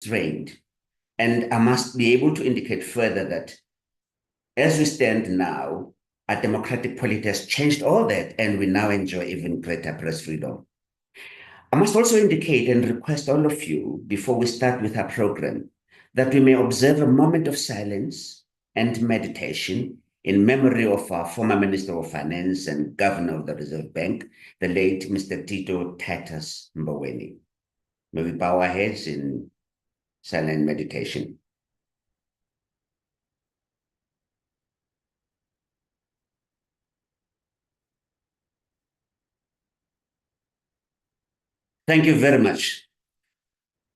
constrained. And I must be able to indicate further that as we stand now, our democratic polity has changed all that, and we now enjoy even greater press freedom. I must also indicate and request all of you, before we start with our program, that we may observe a moment of silence and meditation in memory of our former Minister of Finance and Governor of the Reserve Bank, the late Mr. Tito Titus Mboweni. May we bow our heads in silent meditation. Thank you very much.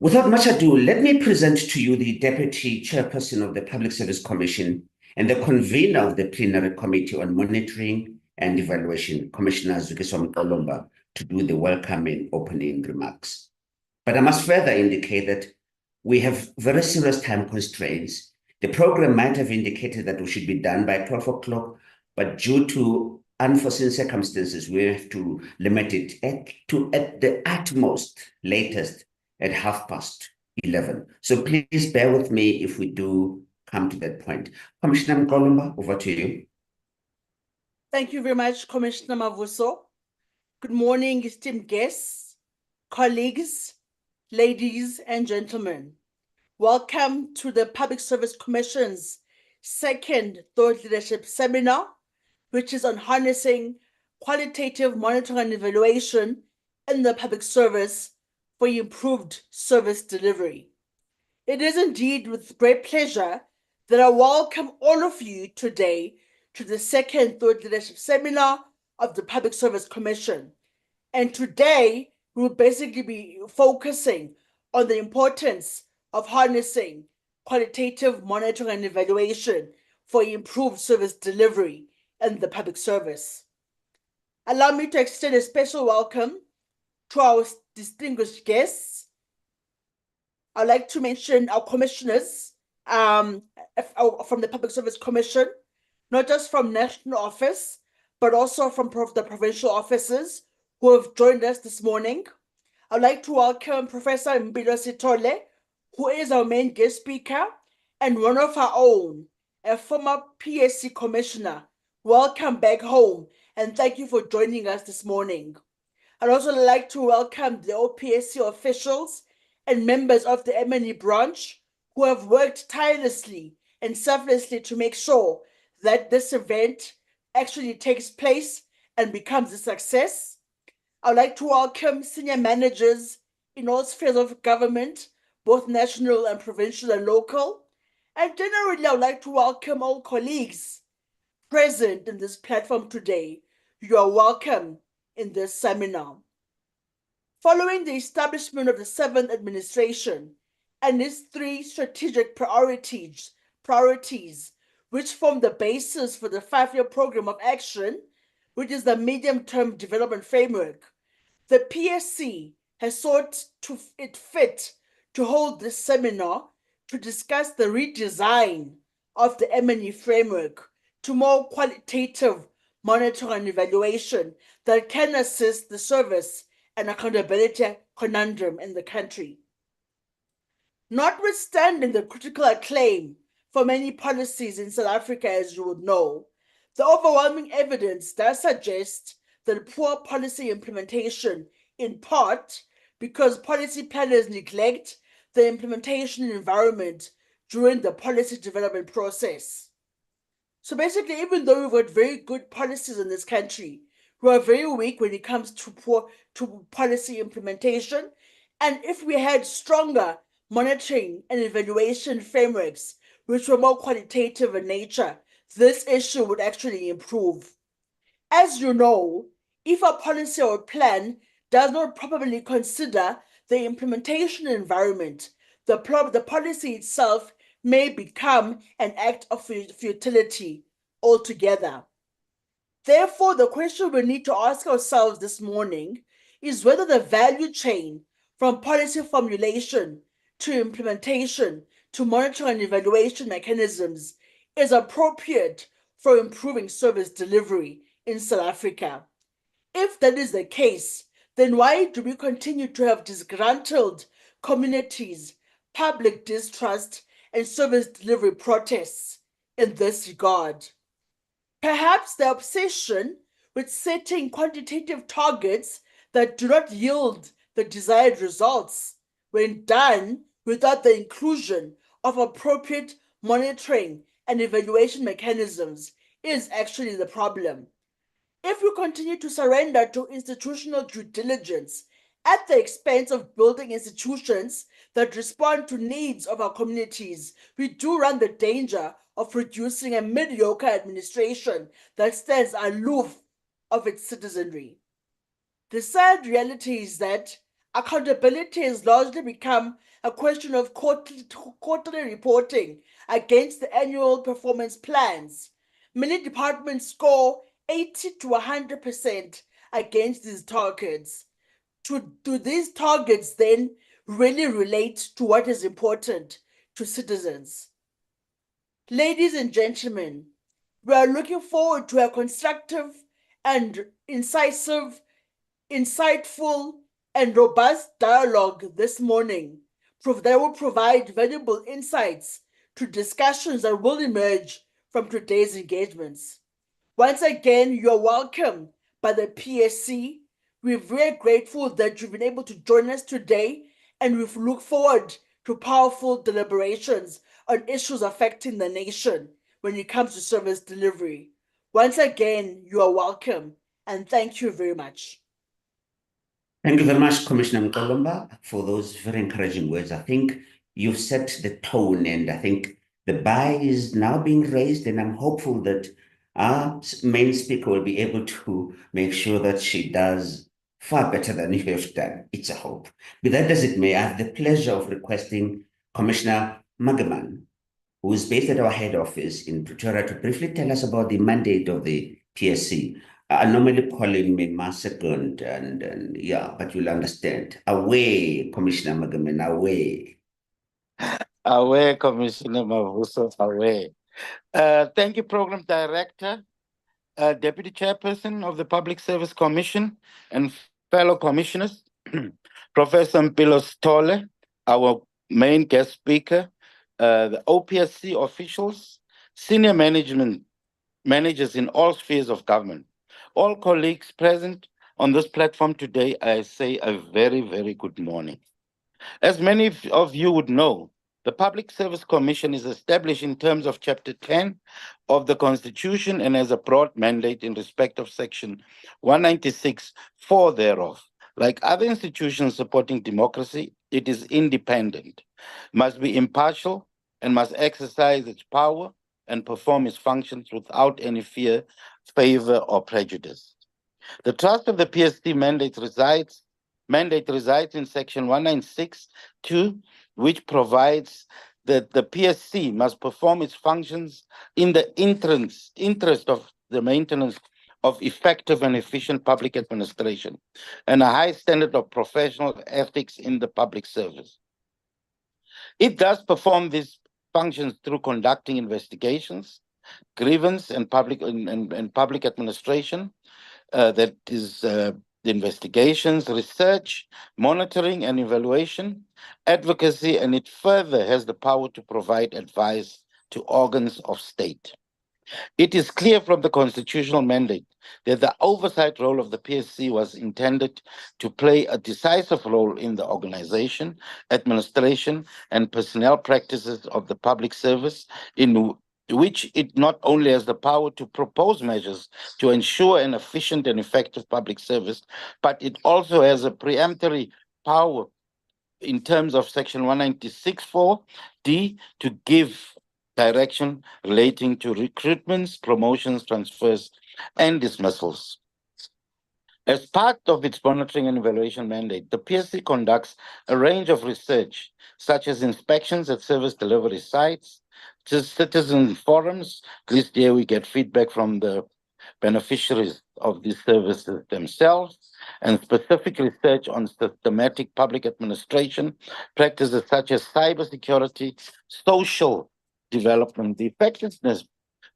Without much ado, let me present to you the Deputy Chairperson of the Public Service Commission and the convener of the Plenary Committee on Monitoring and Evaluation, Commissioner Zukiswa Mqolomba, to do the welcoming opening remarks. But I must further indicate that we have very serious time constraints. The program might have indicated that we should be done by 12 o'clock, but due to unforeseen circumstances, we have to limit it at the utmost latest at 11:30. So please bear with me if we do come to that point. Commissioner Mqolomba, over to you. Thank you very much, Commissioner Mavuso. Good morning, esteemed guests, colleagues, ladies and gentlemen. Welcome to the Public Service Commission's second Thought Leadership Seminar, which is on harnessing qualitative monitoring and evaluation in the public service for improved service delivery. It is indeed with great pleasure that I welcome all of you today to the second Thought Leadership Seminar of the Public Service Commission. And today, we will basically be focusing on the importance of harnessing qualitative monitoring and evaluation for improved service delivery in the public service. Allow me to extend a special welcome to our distinguished guests. I'd like to mention our commissioners from the Public Service Commission, not just from national office, but also from the provincial offices who have joined us this morning. I'd like to welcome Professor Mpilo Sithole, who is our main guest speaker and one of our own, a former PSC commissioner. Welcome back home, and thank you for joining us this morning. I'd also like to welcome the OPSC officials and members of the M&E branch who have worked tirelessly and selflessly to make sure that this event actually takes place and becomes a success. I'd like to welcome senior managers in all spheres of government, both national and provincial and local. And generally, I would like to welcome all colleagues present in this platform today. You are welcome in this seminar. Following the establishment of the 7th administration and its 3 strategic priorities, which form the basis for the 5-year program of action, which is the medium-term development framework, the PSC has sought it fit to hold this seminar to discuss the redesign of the M&E framework to more qualitative monitoring and evaluation that can assist the service and accountability conundrum in the country. Notwithstanding the critical acclaim for many policies in South Africa, as you would know, the overwhelming evidence does suggest that poor policy implementation, in part because policy planners neglect the implementation environment during the policy development process. So basically, even though we've got very good policies in this country, we are very weak when it comes to policy implementation. And if we had stronger monitoring and evaluation frameworks, which were more qualitative in nature, this issue would actually improve. As you know, if a policy or plan does not properly consider the implementation environment, the policy itself may become an act of futility altogether. Therefore, the question we need to ask ourselves this morning is whether the value chain from policy formulation to implementation to monitoring and evaluation mechanisms is appropriate for improving service delivery in South Africa. If that is the case, then why do we continue to have disgruntled communities public distrust and service delivery protests in this regard. Perhaps the obsession with setting quantitative targets that do not yield the desired results when done without the inclusion of appropriate monitoring and evaluation mechanisms is actually the problem. If we continue to surrender to institutional due diligence at the expense of building institutions that respond to needs of our communities, we do run the danger of producing a mediocre administration that stands aloof of its citizenry. The sad reality is that accountability has largely become a question of quarterly reporting against the annual performance plans. Many departments score 80 to 100% against these targets. Do these targets then really relate to what is important to citizens? Ladies and gentlemen, we are looking forward to a constructive and incisive, insightful, and robust dialogue this morning that will provide valuable insights to discussions that will emerge from today's engagements. Once again, you're welcome by the PSC. We're very grateful that you've been able to join us today, and we look forward to powerful deliberations on issues affecting the nation when it comes to service delivery. Once again, you are welcome, and thank you very much. Thank you very much, Commissioner Mkolomba, for those very encouraging words. I think you've set the tone, and I think the bar is now being raised, and I'm hopeful that our main speaker will be able to make sure that she does far better than you have done. It's a hope. But that as it may, I have the pleasure of requesting Commissioner Magaman, who is based at our head office in Pretoria, to briefly tell us about the mandate of the PSC. I normally call him Second, and yeah, but you'll understand. Away, Commissioner Magaman, away. Away, Commissioner Mavuso, away. Thank you, Program Director, Deputy Chairperson of the Public Service Commission, and fellow commissioners, Professor Mpilo Sithole, our main guest speaker, the OPSC officials, senior managers in all spheres of government, all colleagues present on this platform today, I say a very, very good morning. As many of you would know, the Public Service Commission is established in terms of Chapter 10 of the Constitution and has a broad mandate in respect of Section 196(4) thereof. Like other institutions supporting democracy, it is independent, must be impartial, and must exercise its power and perform its functions without any fear, favor, or prejudice. The trust of the PSC mandate resides in Section 196(2), which provides that the PSC must perform its functions in the interest of the maintenance of effective and efficient public administration and a high standard of professional ethics in the public service. It does perform these functions through conducting investigations, grievance, and public administration. That is investigations, research, monitoring and evaluation, advocacy, and it further has the power to provide advice to organs of state. It is clear from the constitutional mandate that the oversight role of the PSC was intended to play a decisive role in the organization, administration, and personnel practices of the public service, in which it not only has the power to propose measures to ensure an efficient and effective public service, but it also has a preemptory power in terms of Section 196(4)(d) to give direction relating to recruitments, promotions, transfers, and dismissals. As part of its monitoring and evaluation mandate, the PSC conducts a range of research, such as inspections at service delivery sites, citizen forums. This year we get feedback from the beneficiaries of these services themselves, and specific research on systematic public administration practices such as cybersecurity, social development, the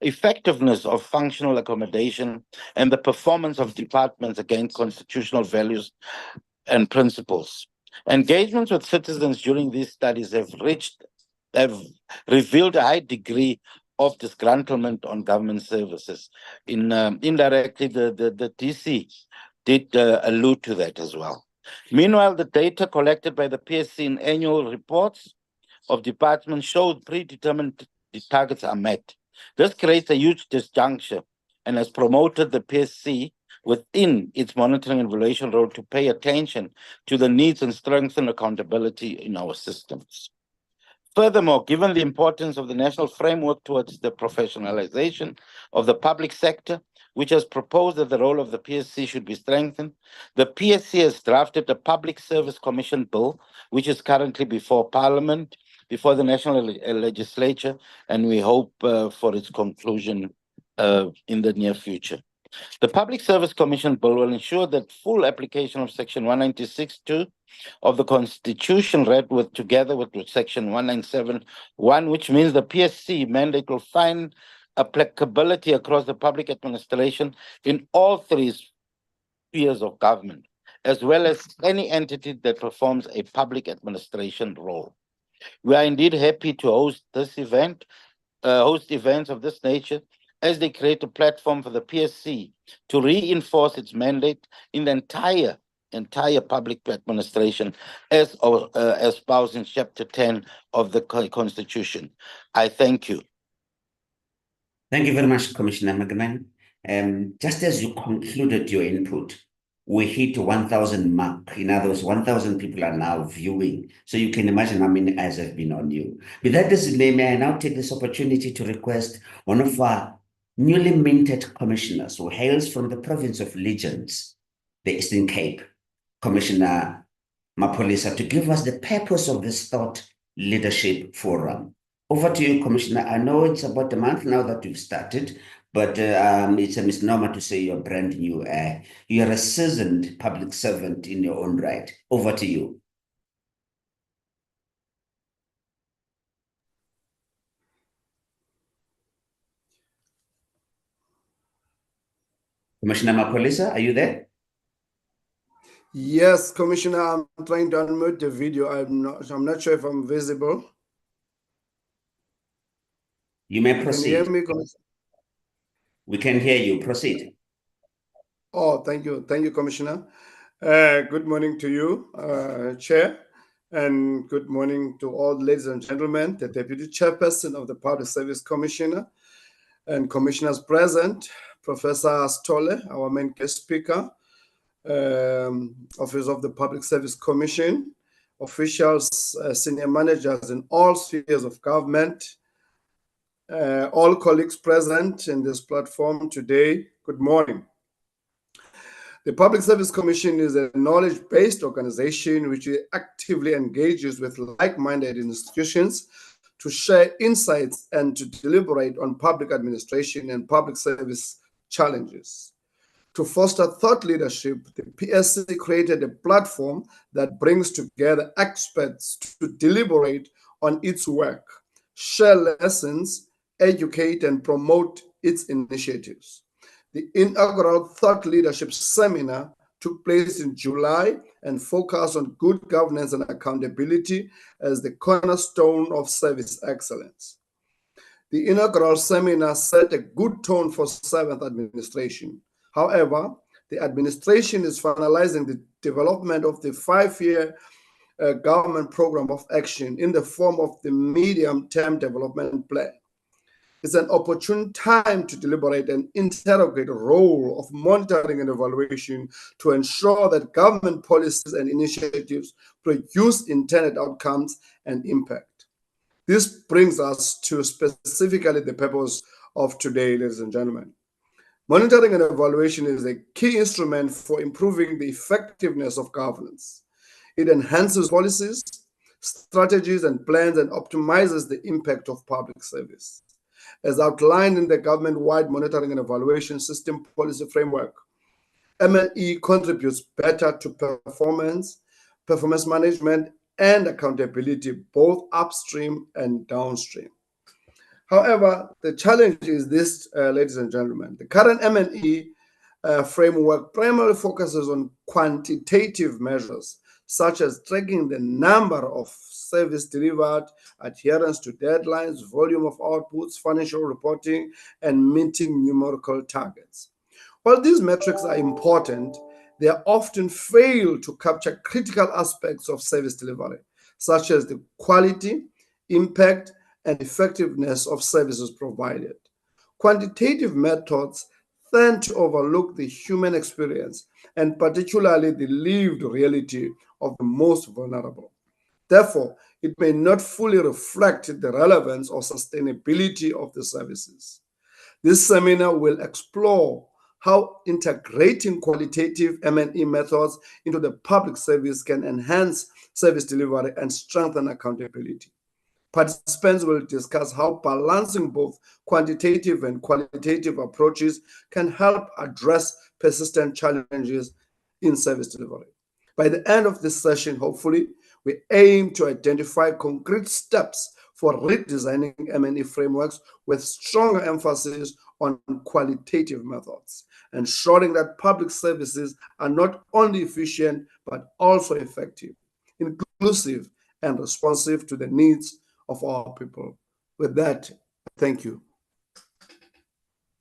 effectiveness of functional accommodation, and the performance of departments against constitutional values and principles. Engagements with citizens during these studies have revealed a high degree of disgruntlement on government services. Indirectly, the DC did allude to that as well. Meanwhile, the data collected by the PSC in annual reports of departments showed predetermined targets are met. This creates a huge disjuncture and has promoted the PSC within its monitoring and evaluation role to pay attention to the needs and strengthen accountability in our systems. Furthermore, given the importance of the national framework towards the professionalization of the public sector, which has proposed that the role of the PSC should be strengthened, the PSC has drafted a Public Service Commission bill, which is currently before Parliament, before the National Legislature, and we hope for its conclusion in the near future. The Public Service Commission bill will ensure that full application of Section 196(2) of the Constitution, read together with Section 197(1), which means the PSC mandate will find applicability across the public administration in all three spheres of government, as well as any entity that performs a public administration role. We are indeed happy to host events of this nature, as they create a platform for the PSC to reinforce its mandate in the entire public administration, as espoused in Chapter 10 of the Constitution. I thank you. Thank you very much, Commissioner McGann. Just as you concluded your input, we hit 1,000 mark. In other words, 1,000 people are now viewing. So you can imagine how many eyes have been on you. With that, may I now take this opportunity to request one of our newly minted commissioners who hails from the province of Legends, the Eastern Cape, Commissioner Mapolisa, to give us the purpose of this Thought Leadership Forum. Over to you, Commissioner. I know it's about a month now that you've started, but it's a misnomer to say you're brand new. You're a seasoned public servant in your own right. Over to you. Commissioner Mapolisa, are you there? Yes, Commissioner, I'm trying to unmute the video. I'm not sure if I'm visible. You may proceed. Can you hear me, Commissioner? We can hear you. Proceed. Oh, thank you. Thank you, Commissioner. Good morning to you, Chair, and good morning to all ladies and gentlemen, the Deputy Chairperson of the Public Service Commissioner and commissioners present, Professor Stolle, our main guest speaker, Office of the Public Service Commission, officials, senior managers in all spheres of government, all colleagues present in this platform today, good morning. The Public Service Commission is a knowledge-based organization which actively engages with like-minded institutions to share insights and to deliberate on public administration and public service challenges. To foster thought leadership, the PSC created a platform that brings together experts to deliberate on its work, share lessons, educate, and promote its initiatives. The inaugural Thought Leadership Seminar took place in July and focused on good governance and accountability as the cornerstone of service excellence. The inaugural seminar set a good tone for 7th administration. However, the administration is finalizing the development of the 5-year government program of action in the form of the medium-term development plan. It's an opportune time to deliberate and interrogate the role of monitoring and evaluation to ensure that government policies and initiatives produce intended outcomes and impact. This brings us to specifically the purpose of today, ladies and gentlemen. Monitoring and evaluation is a key instrument for improving the effectiveness of governance. It enhances policies, strategies, and plans and optimizes the impact of public service. As outlined in the government-wide monitoring and evaluation system policy framework, MNE contributes better to performance management, and accountability, both upstream and downstream. However, the challenge is this, ladies and gentlemen. The current MNE framework primarily focuses on quantitative measures such as tracking the number of service delivered, adherence to deadlines, volume of outputs, financial reporting, and meeting numerical targets. While these metrics are important, they often fail to capture critical aspects of service delivery, such as the quality, impact, and effectiveness of services provided. Quantitative methods tend to overlook the human experience and particularly the lived reality of the most vulnerable. Therefore, it may not fully reflect the relevance or sustainability of the services. This seminar will explore how integrating qualitative M&E methods into the public service can enhance service delivery and strengthen accountability. Participants will discuss how balancing both quantitative and qualitative approaches can help address persistent challenges in service delivery. By the end of this session, hopefully, we aim to identify concrete steps for redesigning M&E frameworks with stronger emphasis on qualitative methods, ensuring that public services are not only efficient but also effective, inclusive, and responsive to the needs of our people. With that, thank you.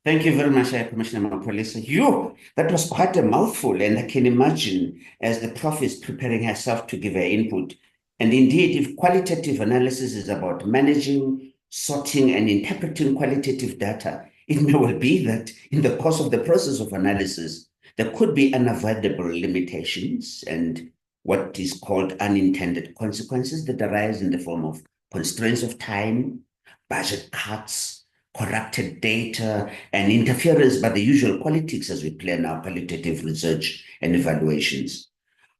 Thank you very much, Commissioner Mapolisa. That was quite a mouthful, and I can imagine as the prof is preparing herself to give her input. And indeed, if qualitative analysis is about managing, sorting, and interpreting qualitative data, it may well be that in the course of the process of analysis, there could be unavoidable limitations and what is called unintended consequences that arise in the form of constraints of time, budget cuts, corrupted data, and interference by the usual politics as we plan our qualitative research and evaluations.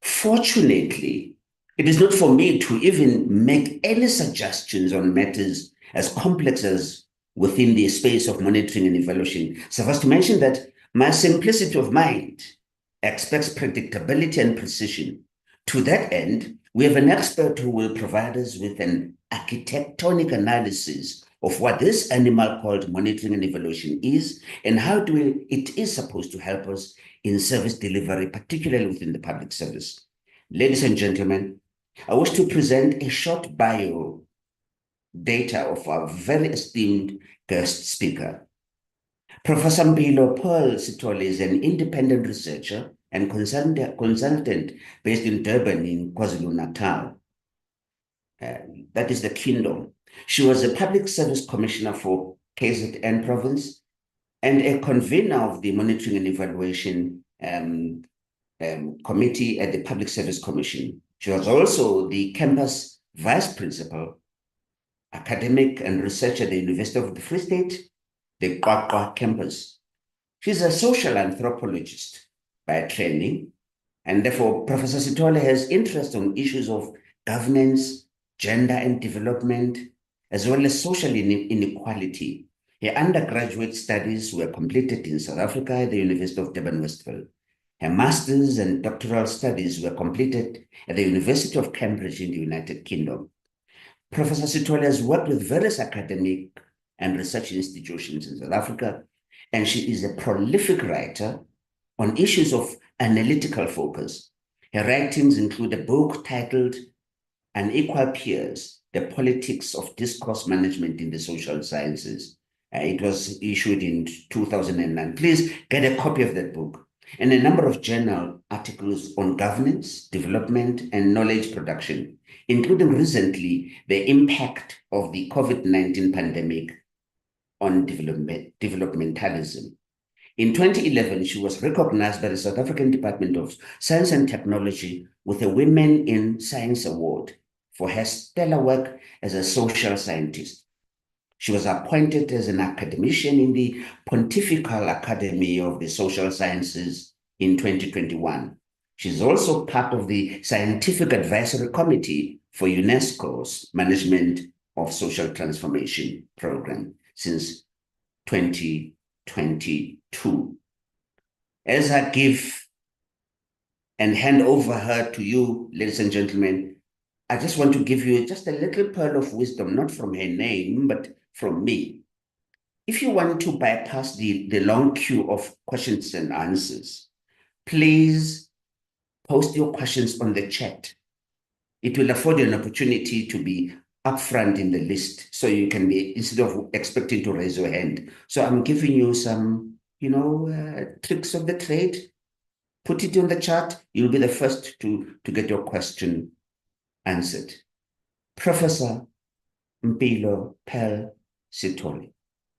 Fortunately, it is not for me to even make any suggestions on matters as complex as within the space of monitoring and evaluation. Suffice to mention that my simplicity of mind expects predictability and precision. To that end, we have an expert who will provide us with an architectonic analysis of what this animal called monitoring and evaluation is and how it is supposed to help us in service delivery, particularly within the public service. Ladies and gentlemen, I wish to present a short bio data of our very esteemed guest speaker. Professor Mpilo Paul Sithole is an independent researcher and consultant based in Durban in KwaZulu-Natal. That is the kingdom. She was a public service commissioner for KZN province and a convener of the monitoring and evaluation committee at the Public Service Commission. She was also the campus vice principal, academic and researcher at the University of the Free State, the QwaQwa campus. She's a social anthropologist by training, and therefore Professor Sithole has interest on issues of governance, gender and development, as well as social inequality. Her undergraduate studies were completed in South Africa at the University of Durban-Westville. Her master's and doctoral studies were completed at the University of Cambridge in the United Kingdom. Professor Sithole has worked with various academic and research institutions in South Africa, and she is a prolific writer on issues of analytical focus. Her writings include a book titled Unequal Peers, The Politics of Discourse Management in the Social Sciences. It was issued in 2009. Please get a copy of that book. And a number of journal articles on governance, development, and knowledge production, including recently the impact of the COVID-19 pandemic on developmentalism. In 2011, she was recognized by the South African Department of Science and Technology with a Women in Science Award for her stellar work as a social scientist. She was appointed as an academician in the Pontifical Academy of the Social Sciences in 2021. She's also part of the Scientific Advisory Committee for UNESCO's Management of Social Transformation Program since 2022. As I give and hand over her to you, ladies and gentlemen, I just want to give you just a little pearl of wisdom, not from her name, but from me. If you want to bypass the long queue of questions and answers, please post your questions on the chat. It will afford you an opportunity to be upfront in the list, so you can be, instead of expecting to raise your hand. So I'm giving you some, tricks of the trade. Put it on the chat. You'll be the first to get your question answered. Professor Mpilo Pearl Sithole,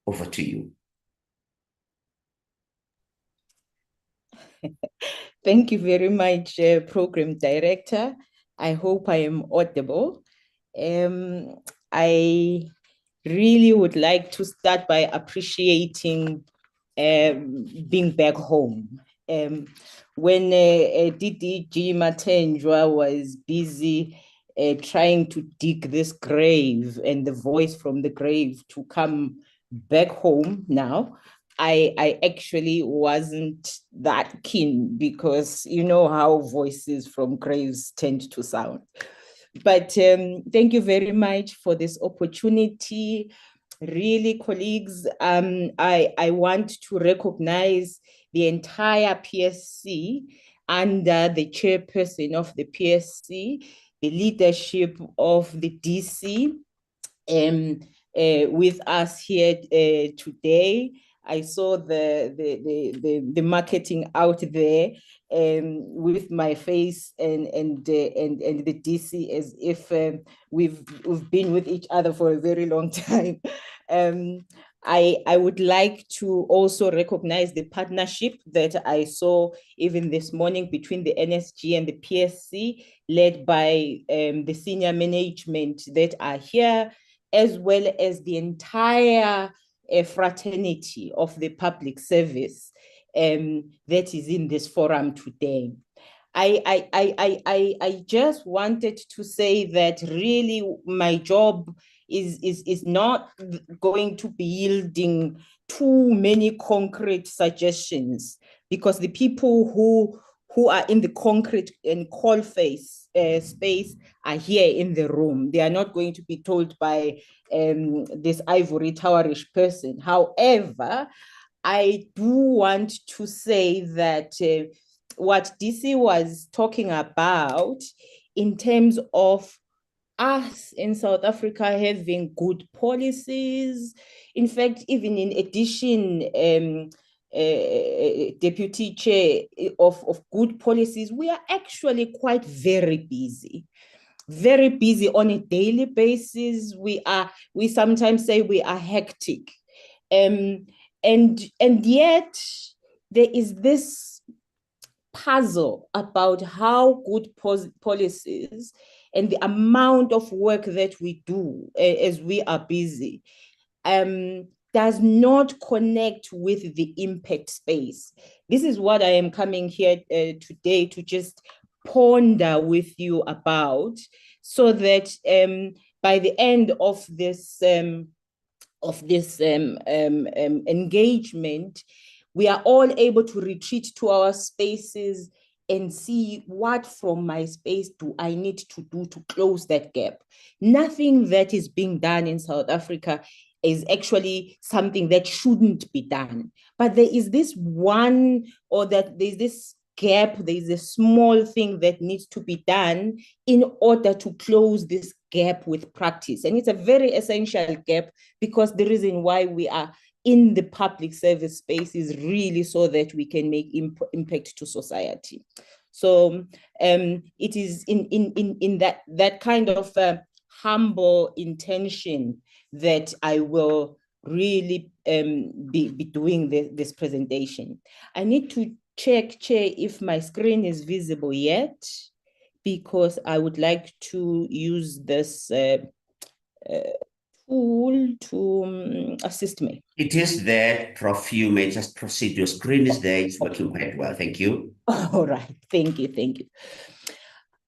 over to you. Thank you very much, Program Director. I hope I am audible. I really would like to start by appreciating being back home. When DDG Matenjwa was busy trying to dig this grave and the voice from the grave to come back home now, I actually wasn't that keen, because you know how voices from graves tend to sound. But thank you very much for this opportunity. Really, colleagues, I want to recognize the entire PSC under the chairperson of the PSC, the leadership of the DC, with us here today. I saw the marketing out there with my face and the DC, as if we've been with each other for a very long time. I would like to also recognize the partnership that I saw even this morning between the NSG and the PSC, led by the senior management that are here, as well as the entire fraternity of the public service that is in this forum today. I just wanted to say that really my job is not going to be yielding too many concrete suggestions, because the people who are in the concrete and coal face space are here in the room. They are not going to be told by this ivory towerish person. However, I do want to say that what DC was talking about in terms of us in South Africa having good policies, in fact, even in addition, Deputy Chair, of good policies, we are actually quite very busy on a daily basis. We sometimes say we are hectic. And yet there is this puzzle about how good policies and the amount of work that we do as we are busy does not connect with the impact space. This is what I am coming here today to just ponder with you about, so that by the end of this engagement, we are all able to retreat to our spaces and see what from my space do I need to do to close that gap. Nothing that is being done in South Africa is actually something that shouldn't be done. But there is this one, or that there's this gap, there's a small thing that needs to be done in order to close this gap with practice. And it's a very essential gap, because the reason why we are in the public service space is really so that we can make impact to society. So it is in that kind of humble intention that I will really be doing this presentation. I need to check, Chair, if my screen is visible yet, because I would like to use this tool to assist me. It is there, Prof. You may just proceed. Your screen is there. It's working quite well. Thank you. All right. Thank you. Thank you.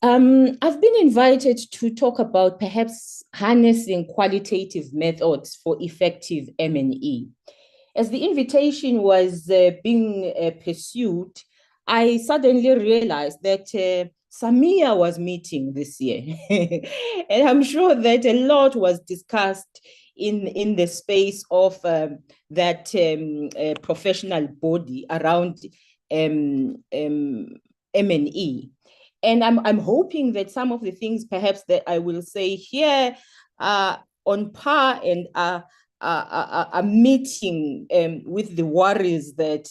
I've been invited to talk about perhaps harnessing qualitative methods for effective M&E. As the invitation was being pursued, I suddenly realized that SAMIA was meeting this year. And I'm sure that a lot was discussed in the space of that professional body around M&E. And I'm hoping that some of the things perhaps that I will say here are on par and are meeting with the worries that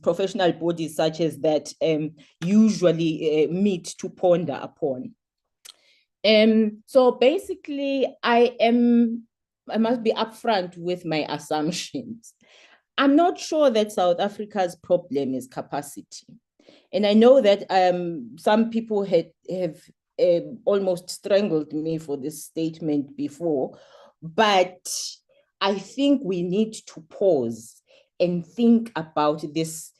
professional bodies such as that usually meet to ponder upon. So basically, I must be upfront with my assumptions. I'm not sure that South Africa's problem is capacity. And I know that some people have almost strangled me for this statement before, but I think we need to pause and think about this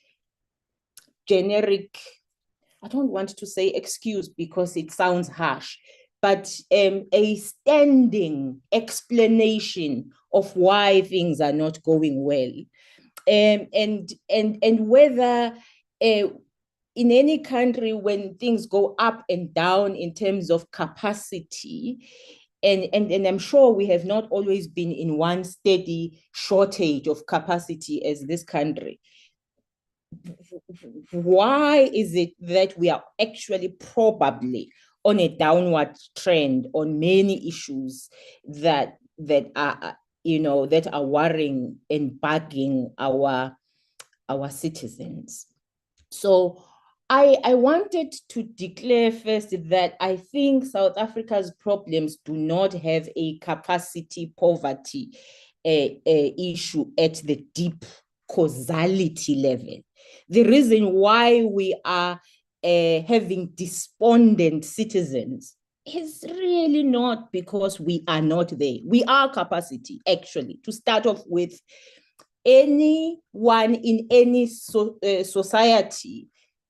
generic, I don't want to say excuse because it sounds harsh, but a standing explanation of why things are not going well. And whether in any country, when things go up and down in terms of capacity, and I'm sure we have not always been in one steady shortage of capacity as this country. Why is it that we are actually probably on a downward trend on many issues that are that are worrying and bugging our citizens? So I wanted to declare first that I think South Africa's problems do not have a capacity poverty issue at the deep causality level. The reason why we are having despondent citizens is really not because we are not there. We are capacity, actually, to start off with. Anyone in any society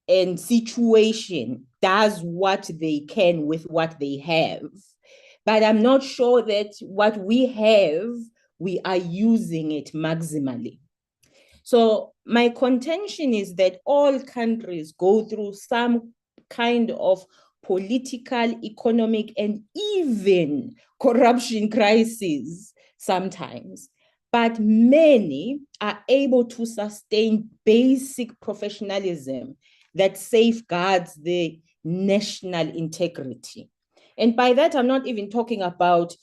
and situation does what they can with what they have. But I'm not sure that what we have, we are using it maximally. So my contention is that all countries go through some kind of political, economic, and even corruption crisis sometimes. But many are able to sustain basic professionalism that safeguards the national integrity. And by that, I'm not even talking about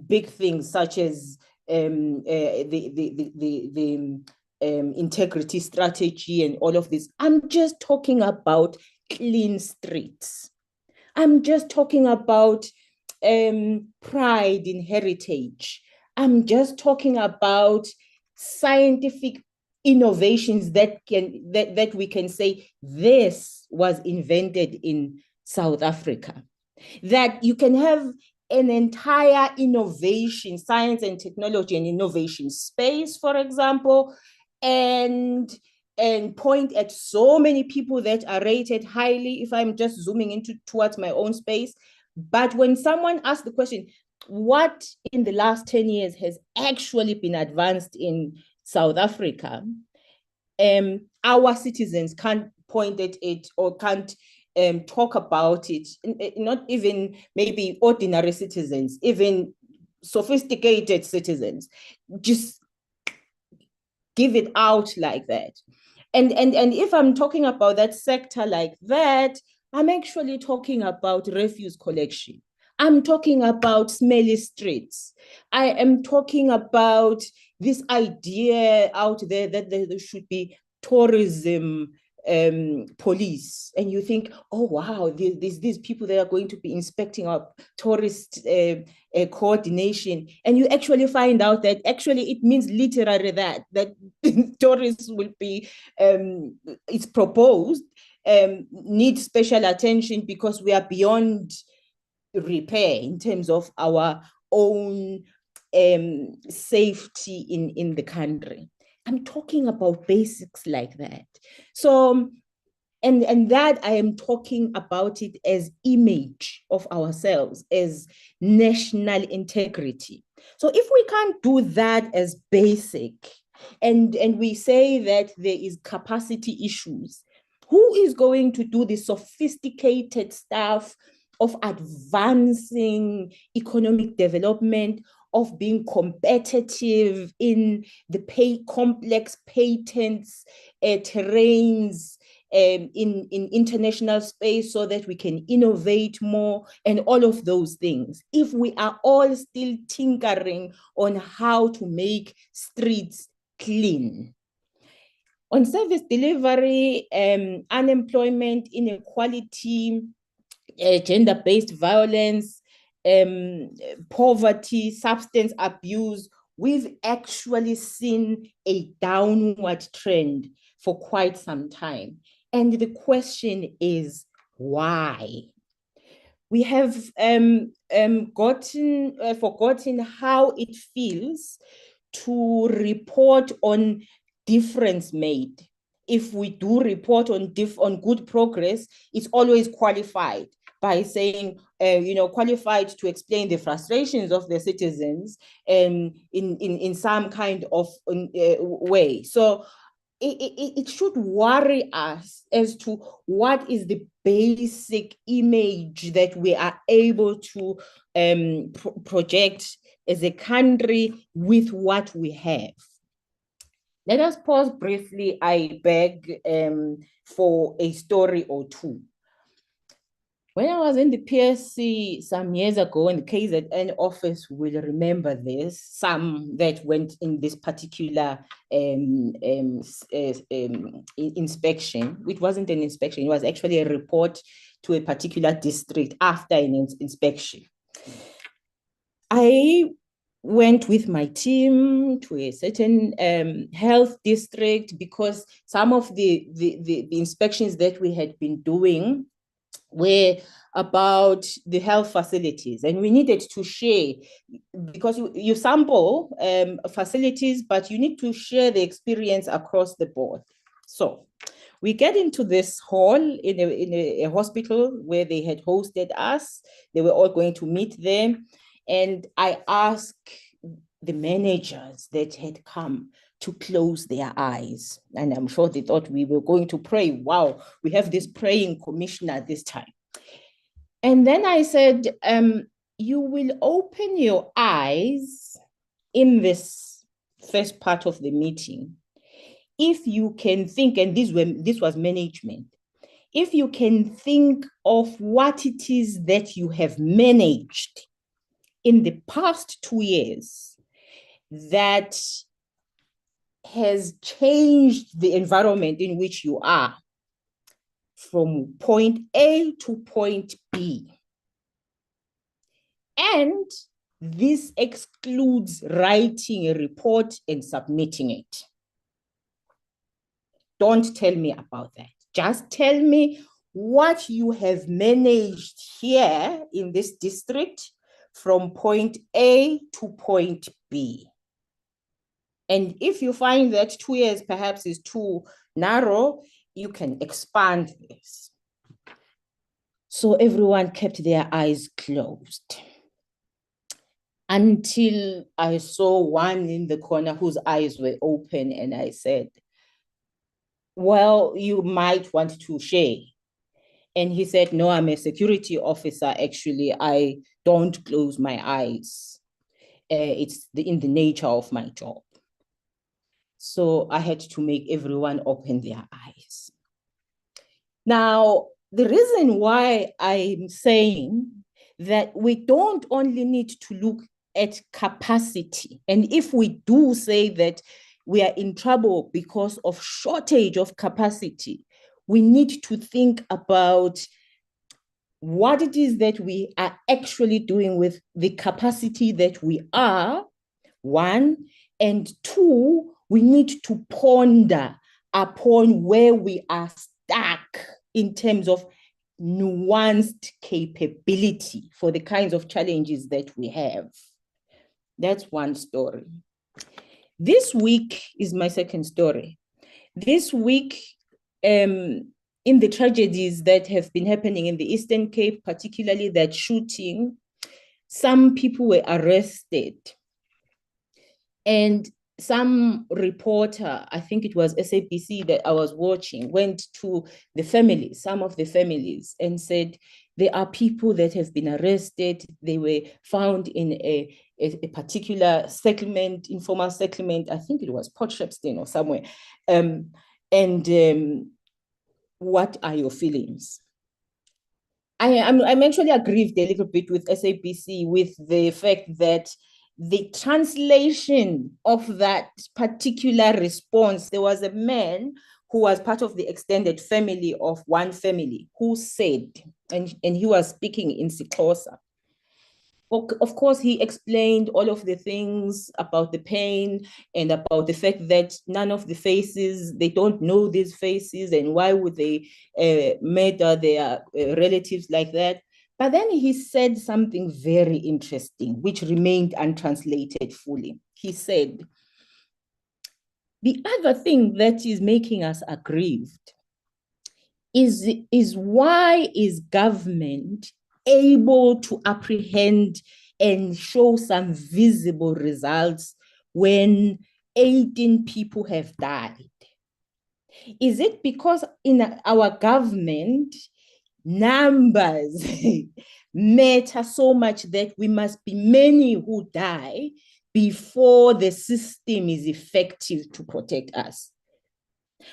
big things such as the integrity strategy and all of this. I'm just talking about clean streets. I'm just talking about pride in heritage. I'm just talking about scientific innovations that we can say this was invented in South Africa. That you can have an entire innovation, science and technology and innovation space, for example, and point at so many people that are rated highly, if I'm just zooming towards my own space. But when someone asks the question, what in the last 10 years has actually been advanced in South Africa, our citizens can't point at it or can't talk about it, not even maybe ordinary citizens, even sophisticated citizens, just give it out like that. And if I'm talking about that sector like that, I'm actually talking about refuse collection. I'm talking about smelly streets. I am talking about this idea out there that there should be tourism police, and you think, oh wow, there's these people that are going to be inspecting our tourist coordination, and you actually find out that actually it means literally that tourists will be, it's proposed, need special attention because we are beyond repair in terms of our own safety in the country. I'm talking about basics like that. So, and that I am talking about it as image of ourselves, as national integrity. So if we can't do that as basic, and we say that there is capacity issues, who is going to do the sophisticated stuff of advancing economic development, of being competitive in the complex patents, terrains, in international space so that we can innovate more and all of those things. If we are all still tinkering on how to make streets clean. On service delivery, unemployment, inequality, gender-based violence, poverty, substance abuse, we've actually seen a downward trend for quite some time. And the question is, why? We have forgotten how it feels to report on difference made. If we do report on good progress, it's always qualified by saying, qualified to explain the frustrations of the citizens in some kind of way. So it should worry us as to what is the basic image that we are able to project as a country with what we have. Let us pause briefly, I beg, for a story or two. When I was in the PSC some years ago in the KZN office, will remember this, some that went in this particular inspection. It wasn't an inspection, it was actually a report to a particular district after an inspection. I went with my team to a certain health district because some of the inspections that we had been doing were about the health facilities, and we needed to share, because you sample facilities, but you need to share the experience across the board. So we get into this hall in a hospital where they had hosted us. They were all going to meet them. And I asked the managers that had come to close their eyes. And I'm sure they thought we were going to pray. Wow, we have this praying commissioner this time. And then I said, you will open your eyes in this first part of the meeting if you can think, and this was management, if you can think of what it is that you have managed in the past 2 years that has changed the environment in which you are from point A to point B. And this excludes writing a report and submitting it. Don't tell me about that. Just tell me what you have managed here in this district from point A to point B. And if you find that 2 years perhaps is too narrow, you can expand this. So everyone kept their eyes closed until I saw one in the corner whose eyes were open, and I said, well, you might want to share. And he said, no, I'm a security officer. Actually, I don't close my eyes. It's in the nature of my job. So I had to make everyone open their eyes. Now, the reason why I'm saying that we don't only need to look at capacity, and if we do say that we are in trouble because of shortage of capacity, we need to think about what it is that we are actually doing with the capacity that we are, one, and two, we need to ponder upon where we are stuck in terms of nuanced capability for the kinds of challenges that we have. That's one story. This week is my second story. This week, in the tragedies that have been happening in the Eastern Cape, particularly that shooting, some people were arrested. And some reporter, I think it was SABC that I was watching, went to the families, some of the families, and said, there are people that have been arrested. They were found in a particular settlement, informal settlement. I think it was Port Shepstone or somewhere. what are your feelings? I'm actually aggrieved a little bit with SABC with the fact that the translation of that particular response, there was a man who was part of the extended family of one family who said, and he was speaking in Sixhosa. Of course, he explained all of the things about the pain and about the fact that none of the faces, they don't know these faces, and why would they murder their relatives like that. But then he said something very interesting, which remained untranslated fully. He said, the other thing that is making us aggrieved is why is government able to apprehend and show some visible results when 18 people have died? Is it because in our government, numbers matter so much that we must be many who die before the system is effective to protect us?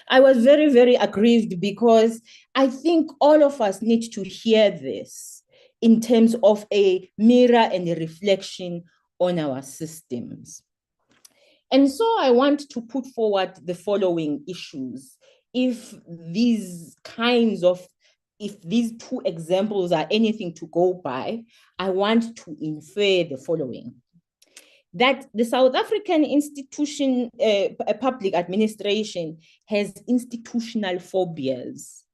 I was very, very aggrieved because I think all of us need to hear this in terms of a mirror and a reflection on our systems. And so I want to put forward the following issues. If these two examples are anything to go by, I want to infer the following: that the South African institution, public administration, has institutional phobias.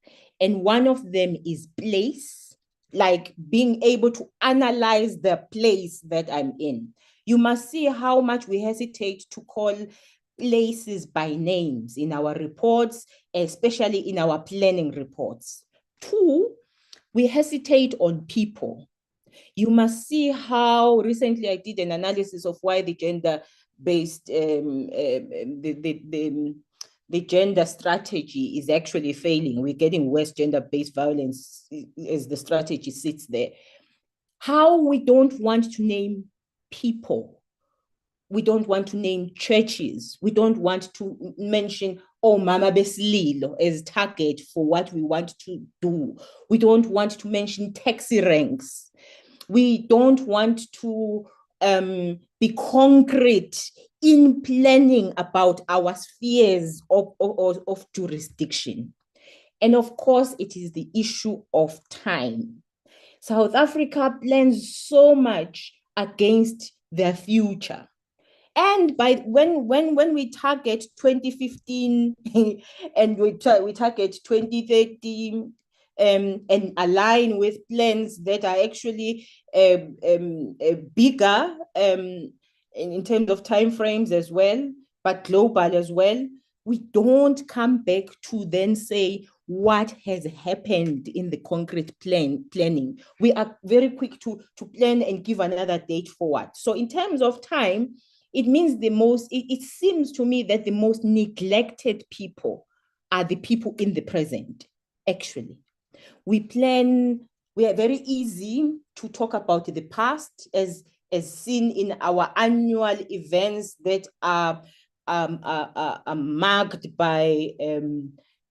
And one of them is place, like being able to analyze the place that I'm in. You must see how much we hesitate to call places by names in our reports, especially in our planning reports. Two, we hesitate on people. You must see how recently I did an analysis of why the gender-based, the gender strategy is actually failing. We're getting worse gender-based violence as the strategy sits there. How we don't want to name people. We don't want to name churches. We don't want to mention, oh, Mama Beslilo as target for what we want to do. We don't want to mention taxi ranks. We don't want to be concrete in planning about our spheres of jurisdiction. And of course, it is the issue of time. South Africa plans so much against their future. And by when we target 2015 and we target 2030, and align with plans that are actually bigger in terms of timeframes as well, but global as well, we don't come back to then say what has happened in the concrete planning. We are very quick to plan and give another date forward. So in terms of time, it means it seems to me that the most neglected people are the people in the present, actually. We are very easy to talk about the past as seen in our annual events that are marked by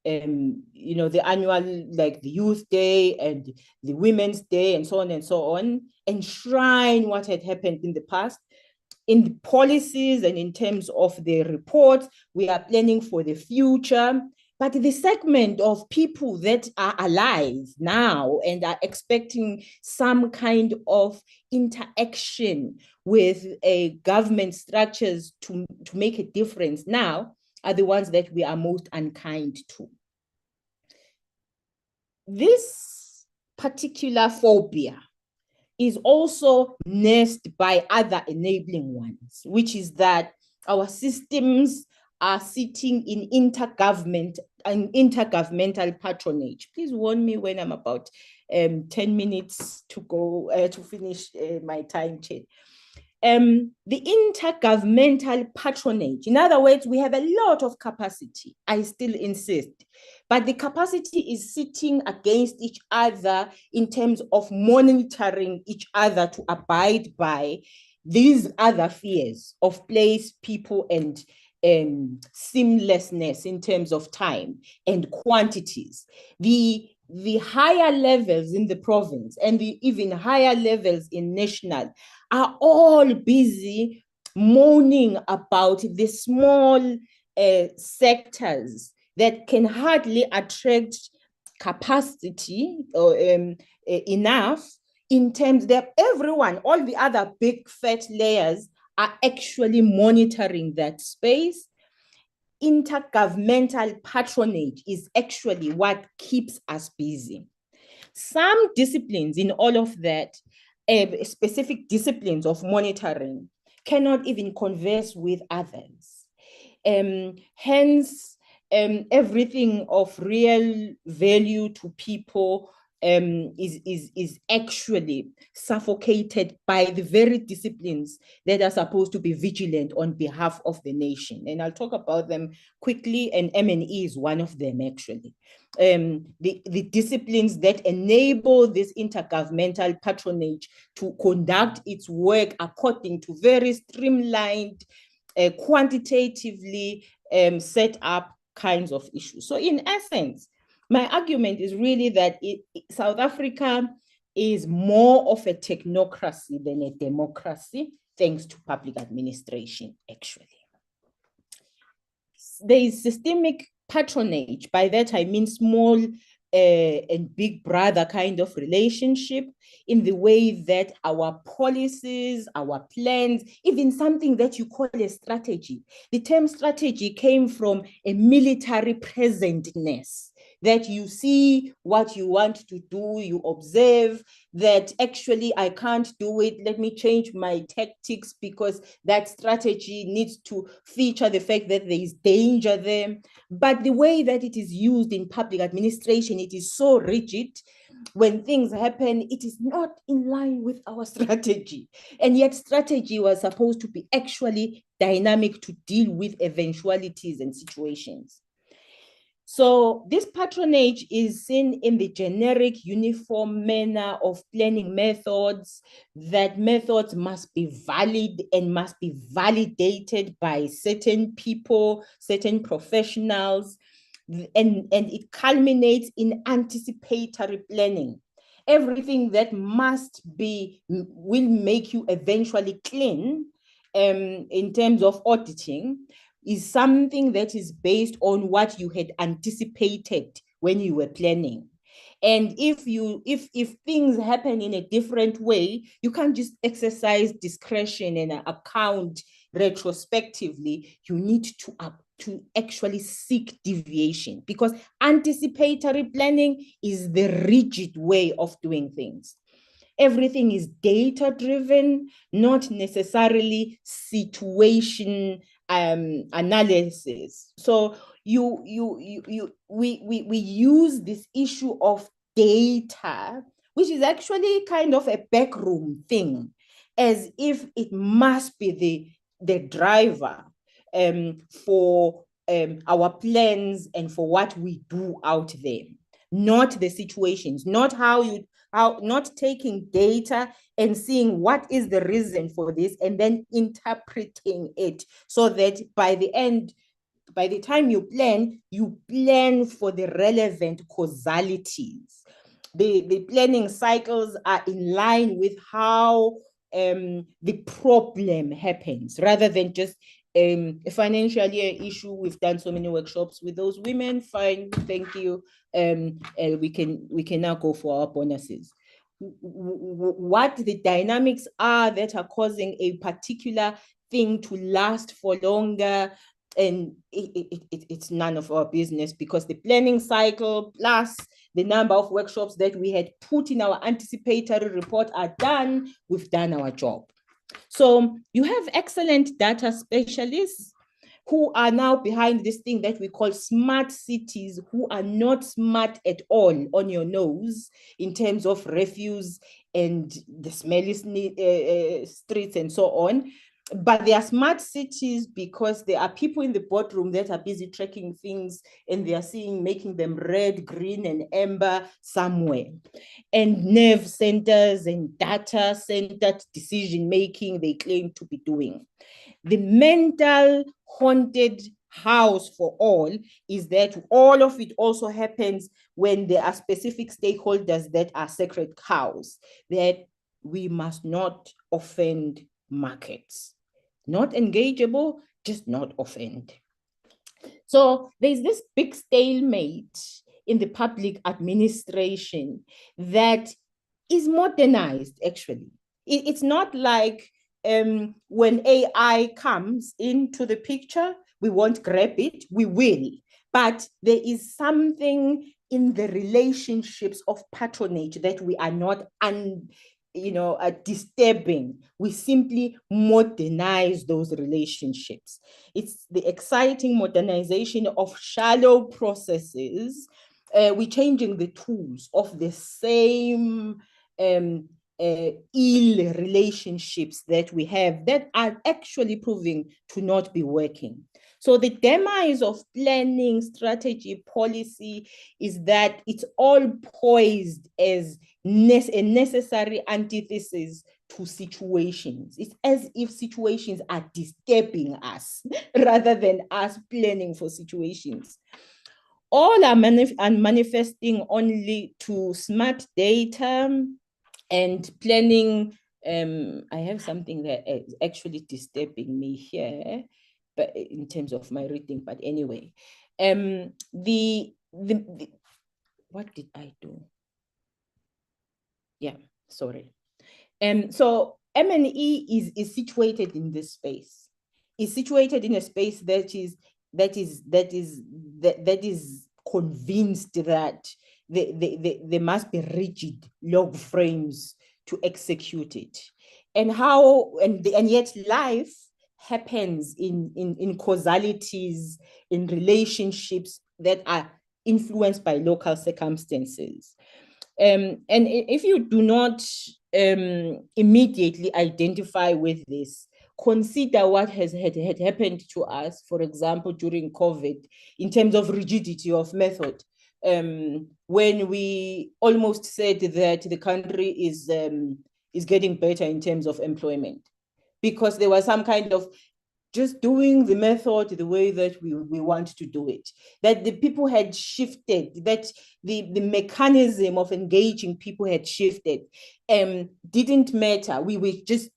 the annual, like the Youth Day and the Women's Day and so on, enshrine what had happened in the past. In the policies and in terms of the reports, we are planning for the future. But the segment of people that are alive now and are expecting some kind of interaction with government structures to make a difference now are the ones that we are most unkind to. This particular phobia is also nursed by other enabling ones, which is that our systems are sitting in intergovernmental patronage. Please warn me when I'm about 10 minutes to go to finish my time, Chair. The intergovernmental patronage. In other words, we have a lot of capacity, I still insist, but the capacity is sitting against each other in terms of monitoring each other to abide by these other fears of place, people, and seamlessness in terms of time and quantities. The higher levels in the province and the even higher levels in national are all busy moaning about the small sectors that can hardly attract capacity or enough in terms that everyone, all the other big fat layers are actually monitoring that space. Intergovernmental patronage is actually what keeps us busy. Some disciplines in all of that, specific disciplines of monitoring, cannot even converse with others. Hence, everything of real value to people is actually suffocated by the very disciplines that are supposed to be vigilant on behalf of the nation. And I'll talk about them quickly, and M&E is one of them, actually. The disciplines that enable this intergovernmental patronage to conduct its work according to very streamlined, quantitatively set up kinds of issues. So in essence, my argument is really that South Africa is more of a technocracy than a democracy, thanks to public administration, actually. There is systemic patronage. By that, I mean small and big brother kind of relationship, in the way that our policies, our plans, even something that you call a strategy. The term strategy came from a military presentness, that you see what you want to do, you observe that actually I can't do it, let me change my tactics because that strategy needs to feature the fact that there is danger there. But the way that it is used in public administration, it is so rigid. When things happen, it is not in line with our strategy. And yet strategy was supposed to be actually dynamic to deal with eventualities and situations. So this patronage is seen in the generic uniform manner of planning methods, that methods must be valid and must be validated by certain people, certain professionals, and it culminates in anticipatory planning. Everything that will make you eventually clean in terms of auditing is something that is based on what you had anticipated when you were planning. And if things happen in a different way, you can't just exercise discretion and account retrospectively. You need to actually seek deviation, because anticipatory planning is the rigid way of doing things. Everything is data-driven, not necessarily situation analysis. So we use this issue of data, which is actually kind of a backroom thing, as if it must be the driver for our plans and for what we do out there, not the situations, not not taking data and seeing what is the reason for this and then interpreting it, so that by the time you plan for the relevant causalities. The planning cycles are in line with how the problem happens, rather than just a financial year issue. We've done so many workshops with those women. Fine, thank you. We can now go for our bonuses. What the dynamics are that are causing a particular thing to last for longer, and it's none of our business, because the planning cycle plus the number of workshops that we had put in our anticipatory report are done. We've done our job. So you have excellent data specialists who are now behind this thing that we call smart cities, who are not smart at all on your nose in terms of refuse and the smelly streets and so on. But they are smart cities because there are people in the boardroom that are busy tracking things, and they are making them red, green, and amber somewhere. And nerve centers and data-centered decision-making they claim to be doing. The mental haunted house for all is that all of it also happens when there are specific stakeholders that are sacred cows, that we must not offend markets. Not engageable, just not offend. So there's this big stalemate in the public administration that is modernized, actually. It's not like when AI comes into the picture, we won't grab it, we will. But there is something in the relationships of patronage that we are not disturbing. We simply modernize those relationships. It's the exciting modernization of shallow processes. We're changing the tools of the same ill relationships that we have that are actually proving to not be working. So the demise of planning, strategy, policy is that it's all poised as a necessary antithesis to situations. It's as if situations are disturbing us rather than us planning for situations. All are manifesting only to smart data and planning. I have something that is actually disturbing me here, but in terms of my reading, but anyway, what did I do? Yeah, sorry. So M&E is situated in this space. Is situated in a space that is convinced that there must be rigid log frames to execute it, and yet life happens in causalities, in relationships that are influenced by local circumstances. And if you do not immediately identify with this, consider what had happened to us, for example, during COVID, in terms of rigidity of method. When we almost said that the country is getting better in terms of employment, because there was some kind of just doing the method the way that we want to do it, that the people had shifted, that the mechanism of engaging people had shifted, didn't matter. We just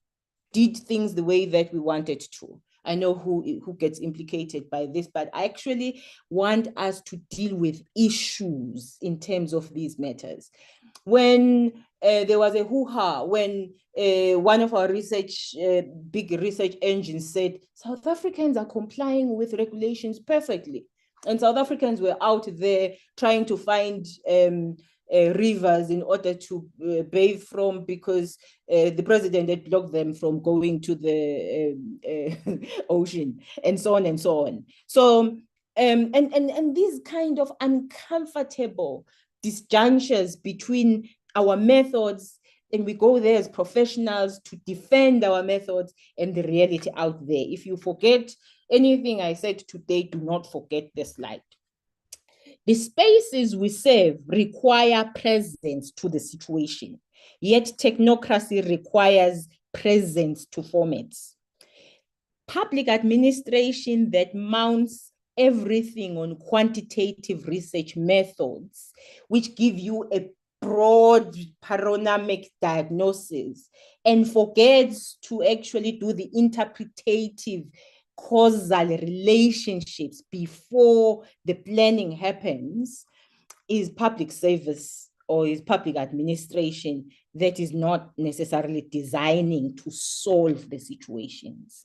did things the way that we wanted to. I know who gets implicated by this, but I actually want us to deal with issues in terms of these matters. When there was a hoo-ha when one of our big research engines said, South Africans are complying with regulations perfectly. And South Africans were out there trying to find rivers in order to bathe from, because the president had blocked them from going to the ocean, and so on and so on. So, and these kind of uncomfortable disjunctures between our methods, and we go there as professionals to defend our methods, and the reality out there. If you forget anything I said today, do not forget the slide. The spaces we serve require presence to the situation, yet technocracy requires presence to formats. Public administration that mounts everything on quantitative research methods, which give you a broad panoramic diagnosis, and forgets to actually do the interpretative causal relationships before the planning happens, is public service or is public administration that is not necessarily designing to solve the situations.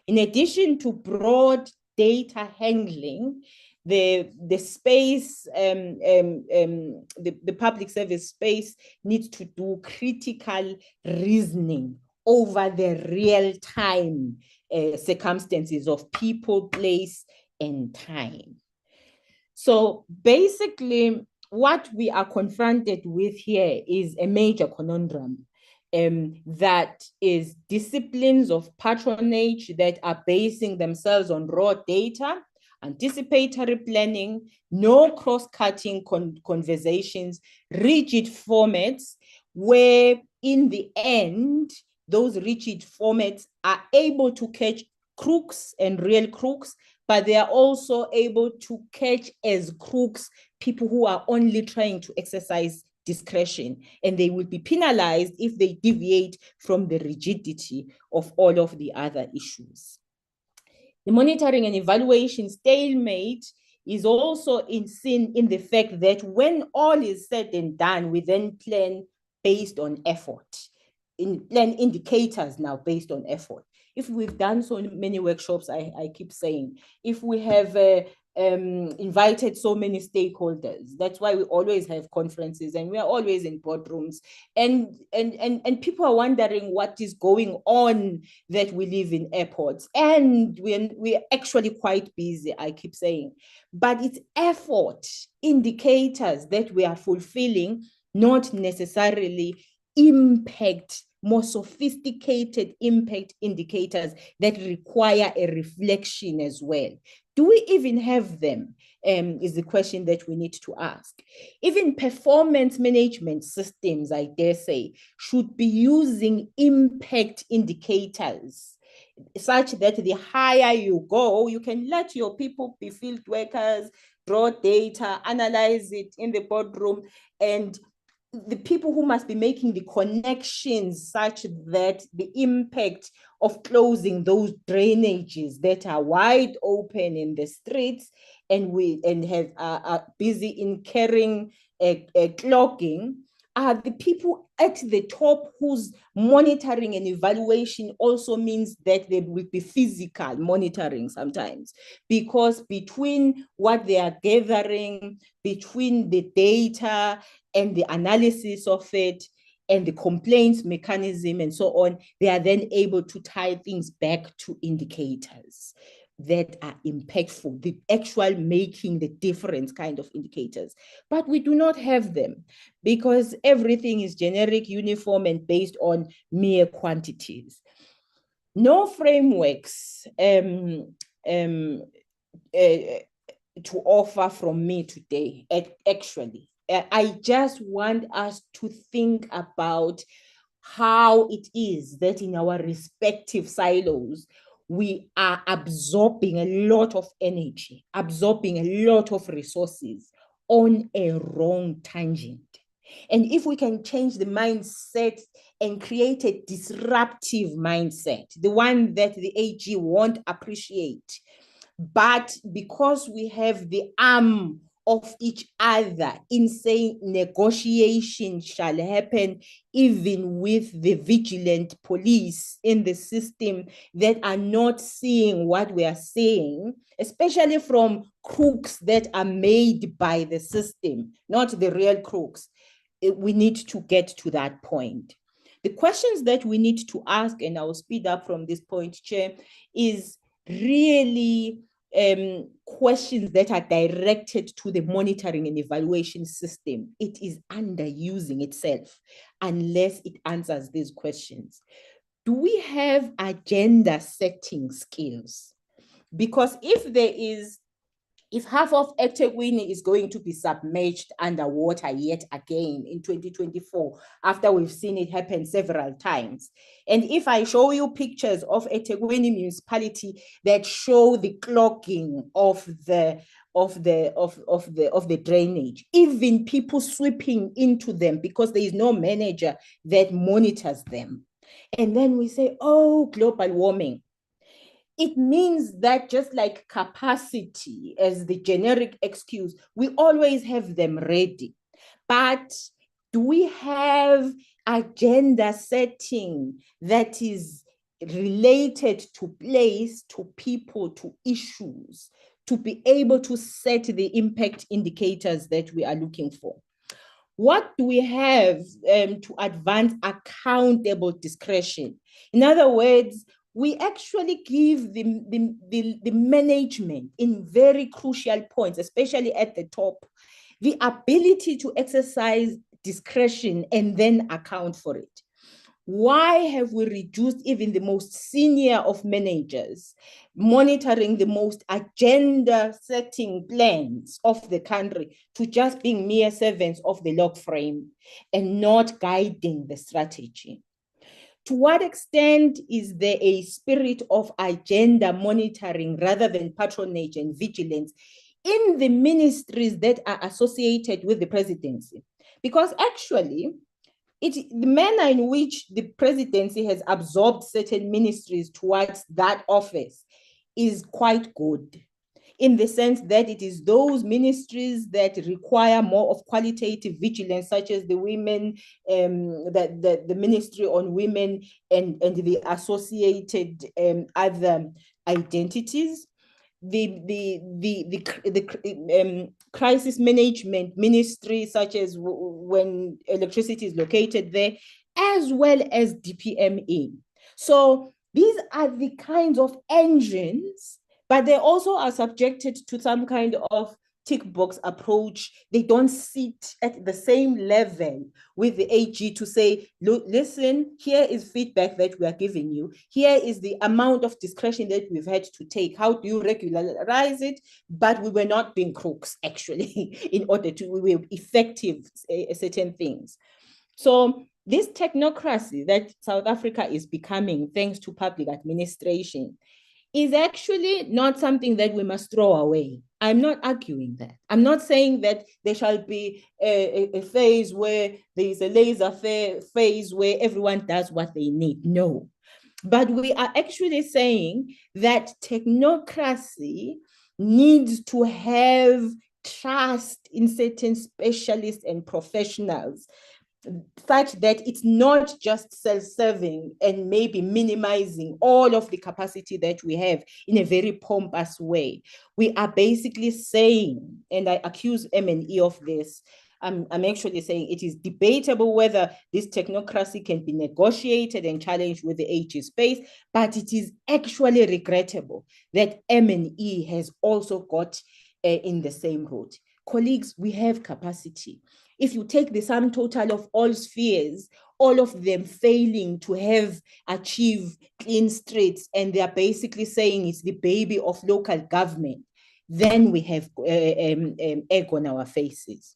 In addition to broad data handling, the space, the public service space needs to do critical reasoning over the real-time circumstances of people, place, and time. So basically, what we are confronted with here is a major conundrum. That is disciplines of patronage that are basing themselves on raw data, anticipatory planning, no cross-cutting conversations, rigid formats, where in the end, those rigid formats are able to catch crooks and real crooks, but they are also able to catch as crooks people who are only trying to exercise discretion, and they will be penalized if they deviate from the rigidity of all of the other issues. The monitoring and evaluation stalemate is also seen in the fact that when all is said and done, we then plan based on effort, plan indicators now based on effort. If we've done so many workshops, I keep saying, if we have invited so many stakeholders, that's why we always have conferences and we are always in boardrooms, and people are wondering what is going on, that we live in airports and we're actually quite busy, I keep saying, but it's effort indicators that we are fulfilling, not necessarily impact, more sophisticated impact indicators that require a reflection as well. Do we even have them? Is the question that we need to ask. Even performance management systems, I dare say, should be using impact indicators such that the higher you go, you can let your people be field workers, draw data, analyze it in the boardroom, and the people who must be making the connections such that the impact of closing those drainages that are wide open in the streets and are busy in carrying clogging are the people at the top whose monitoring and evaluation also means that there will be physical monitoring sometimes, because between what they are gathering, between the data and the analysis of it and the complaints mechanism and so on, they are then able to tie things back to indicators that are impactful, the actual making the difference kind of indicators. But we do not have them because everything is generic, uniform, and based on mere quantities. No frameworks to offer from me today, actually. I just want us to think about how it is that in our respective silos, we are absorbing a lot of energy, absorbing a lot of resources on a wrong tangent. And if we can change the mindset and create a disruptive mindset, the one that the AG won't appreciate, but because we have the arm of each other in saying negotiation shall happen even with the vigilant police in the system that are not seeing what we are saying, especially from crooks that are made by the system, not the real crooks. We need to get to that point. The questions that we need to ask, and I will speed up from this point, Chair, is really questions that are directed to the monitoring and evaluation system. It is underusing itself unless it answers these questions. Do we have agenda setting skills? Because if half of eThekwini is going to be submerged underwater yet again in 2024, after we've seen it happen several times, and if I show you pictures of eThekwini municipality that show the clogging of the drainage, even people sweeping into them because there is no manager that monitors them, and then we say, oh, global warming. It means that just like capacity as the generic excuse, we always have them ready. But do we have agenda setting that is related to place, to people, to issues, to be able to set the impact indicators that we are looking for? What do we have to advance accountable discretion? In other words, we actually give the management in very crucial points, especially at the top, the ability to exercise discretion and then account for it. Why have we reduced even the most senior of managers monitoring the most agenda-setting plans of the country to just being mere servants of the log frame and not guiding the strategy? To what extent is there a spirit of agenda monitoring rather than patronage and vigilance in the ministries that are associated with the presidency? Because actually, the manner in which the presidency has absorbed certain ministries towards that office is quite good, in the sense that it is those ministries that require more of qualitative vigilance, such as the women, the Ministry on Women and the associated other identities. The crisis management ministry, such as when electricity is located there, as well as DPME. So these are the kinds of engines, but they also are subjected to some kind of tick box approach. They don't sit at the same level with the AG to say, look, listen, here is feedback that we are giving you. Here is the amount of discretion that we've had to take. How do you regularize it? But we were not being crooks, actually, in order to, we were effective certain things. So this technocracy that South Africa is becoming, thanks to public administration, is actually not something that we must throw away. I'm not arguing that. I'm not saying that there shall be a phase where there is a laissez-faire phase where everyone does what they need. No. But we are actually saying that technocracy needs to have trust in certain specialists and professionals, such that it's not just self-serving and maybe minimizing all of the capacity that we have in a very pompous way. We are basically saying, and I accuse M&E of this, I'm actually saying it is debatable whether this technocracy can be negotiated and challenged with the AG space, but it is actually regrettable that M&E has also got in the road route. Colleagues, we have capacity. If you take the sum total of all spheres, all of them failing to have achieved clean streets, and they are basically saying it's the baby of local government, then we have egg on our faces.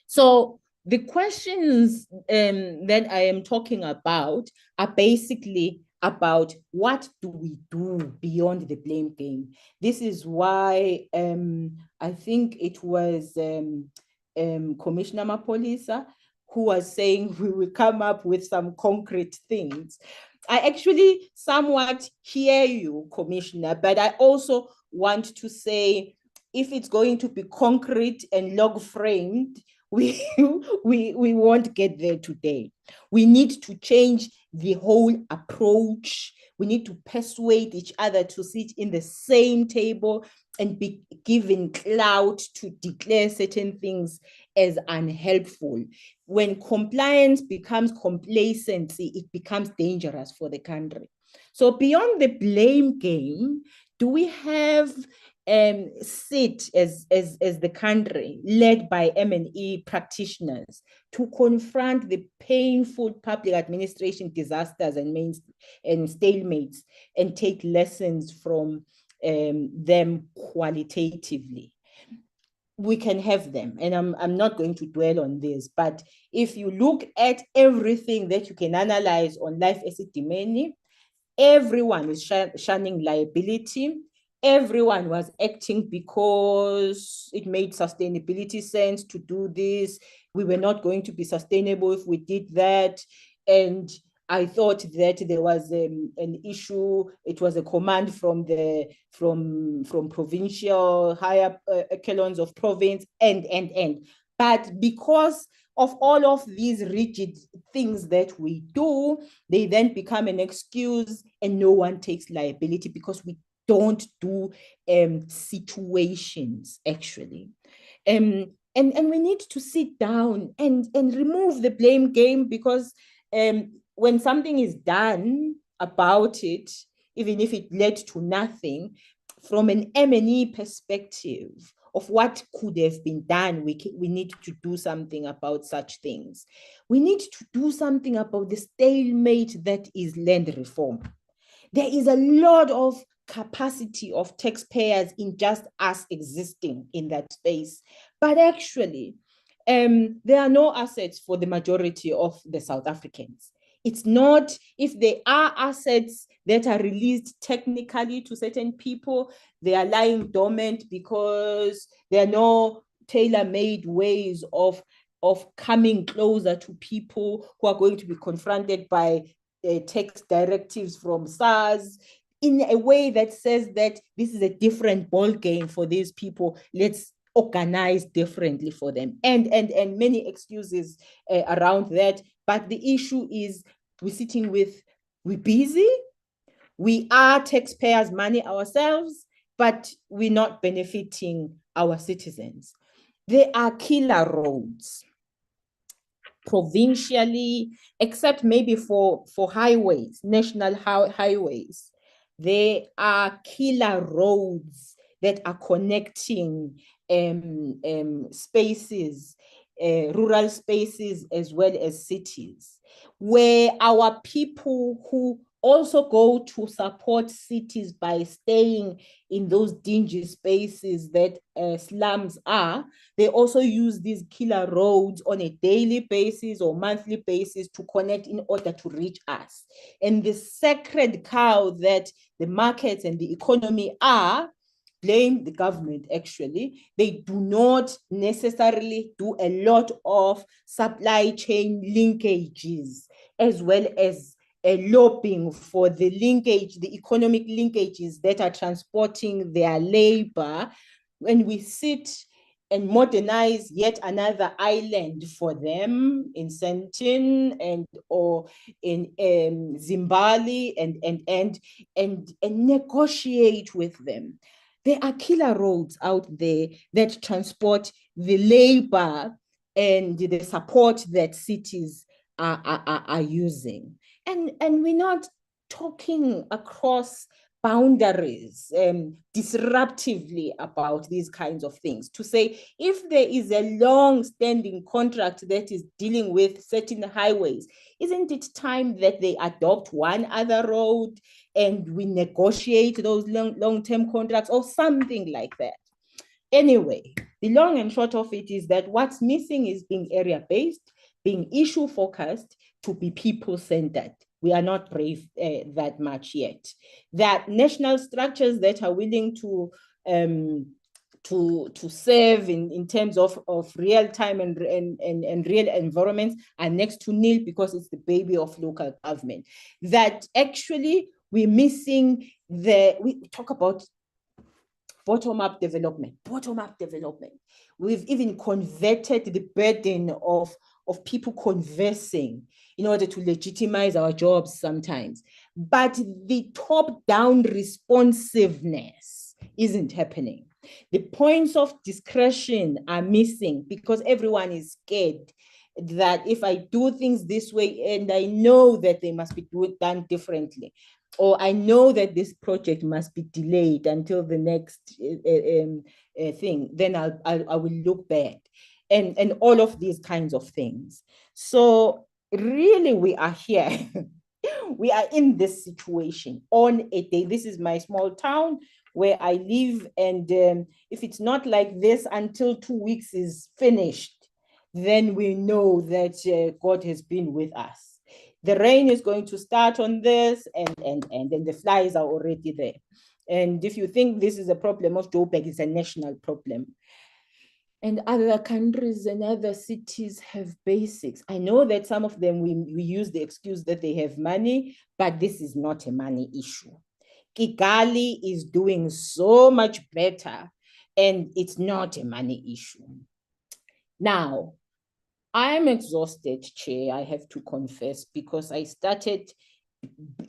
So the questions that I am talking about are basically about what do we do beyond the blame game. This is why I think it was Commissioner Mapolisa who was saying we will come up with some concrete things. I actually somewhat hear you, Commissioner, but I also want to say, if it's going to be concrete and log framed, we won't get there today. We need to change the whole approach. We need to persuade each other to sit in the same table and be given clout to declare certain things as unhelpful. When compliance becomes complacency, it becomes dangerous for the country. So beyond the blame game, do we have sit as the country led by M&E practitioners to confront the painful public administration disasters and stalemates and take lessons from them qualitatively? We can have them, and I'm not going to dwell on this, but if you look at everything that you can analyze on Life Esidimeni, everyone is shunning liability. Everyone was acting because it made sustainability sense to do this. We were not going to be sustainable if we did that. And I thought that there was an issue. It was a command from provincial higher echelons of province and. But because of all of these rigid things that we do, they then become an excuse and no one takes liability because we don't do situations, actually. And we need to sit down and remove the blame game, because when something is done about it, even if it led to nothing, from an M&E perspective of what could have been done, we need to do something about such things. We need to do something about the stalemate that is land reform. There is a lot of capacity of taxpayers in just us existing in that space. But actually, there are no assets for the majority of the South Africans. It's not, if there are assets that are released technically to certain people, they are lying dormant because there are no tailor-made ways of coming closer to people who are going to be confronted by tax directives from SARS in a way that says that this is a different ball game for these people. Let's organize differently for them, and many excuses around that. But the issue is we're busy, we are taxpayers' money ourselves, but we're not benefiting our citizens. There are killer roads provincially, except maybe for highways, national highways. There are killer roads that are connecting spaces, rural spaces as well as cities, where our people who also go to support cities by staying in those dingy spaces that slums are, they also use these killer roads on a daily basis or monthly basis to connect in order to reach us. And the sacred cow that the markets and the economy are, blame the government actually. They do not necessarily do a lot of supply chain linkages, as well as lobbying for the linkage, the economic linkages that are transporting their labor. When we sit and modernize yet another island for them in Sentin and or in Zimbabwe and negotiate with them. There are killer roads out there that transport the labor and the support that cities are using. And we're not talking across boundaries disruptively about these kinds of things. To say, if there is a long-standing contract that is dealing with certain highways, isn't it time that they adopt one other road and we negotiate those long-term contracts or something like that? Anyway, the long and short of it is that what's missing is being area-based, being issue-focused, to be people-centered. We are not brave that much yet. That national structures that are willing to serve in terms of real time and real environments are next to nil, because it's the baby of local government. That actually we're missing we talk about bottom-up development. We've even converted the burden of people conversing in order to legitimize our jobs sometimes. But the top-down responsiveness isn't happening. The points of discretion are missing because everyone is scared that if I do things this way and I know that they must be done differently, or I know that this project must be delayed until the next thing, then I will look bad, and all of these kinds of things. So really, we are here. We are in this situation on a day. This is my small town where I live, and if it's not like this until 2 weeks is finished, then we know that God has been with us. The rain is going to start on this, and then the flies are already there. And if you think this is a problem of Joburg, it's a national problem. And other countries and other cities have basics. I know that some of them, we use the excuse that they have money, but this is not a money issue. Kigali is doing so much better, and it's not a money issue. Now, I'm exhausted, Chair, I have to confess, because I started,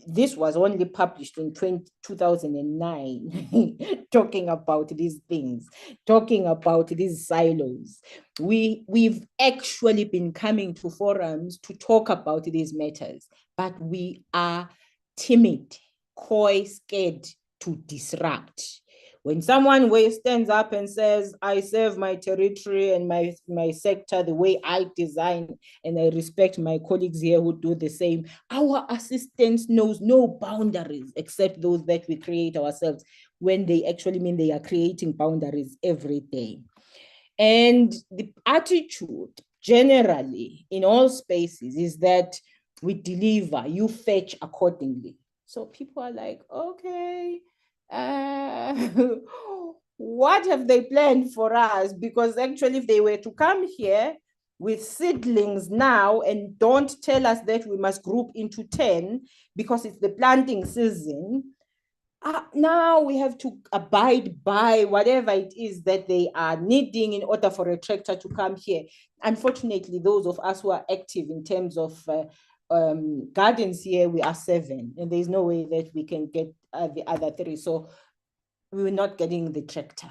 this was only published in 2009, talking about these things, talking about these silos. We've actually been coming to forums to talk about these matters, but we are timid, coy, scared to disrupt. When someone stands up and says, I serve my territory and my sector the way I design, and I respect my colleagues here who do the same, our assistance knows no boundaries except those that we create ourselves, when they actually mean they are creating boundaries every day. And the attitude generally in all spaces is that we deliver, you fetch accordingly. So people are like, okay, what have they planned for us? Because actually, if they were to come here with seedlings now and don't tell us that we must group into 10 because it's the planting season, now we have to abide by whatever it is that they are needing in order for a tractor to come here. Unfortunately, those of us who are active in terms of gardens here, we are 7, and there's no way that we can get the other 3. So we were not getting the tractor.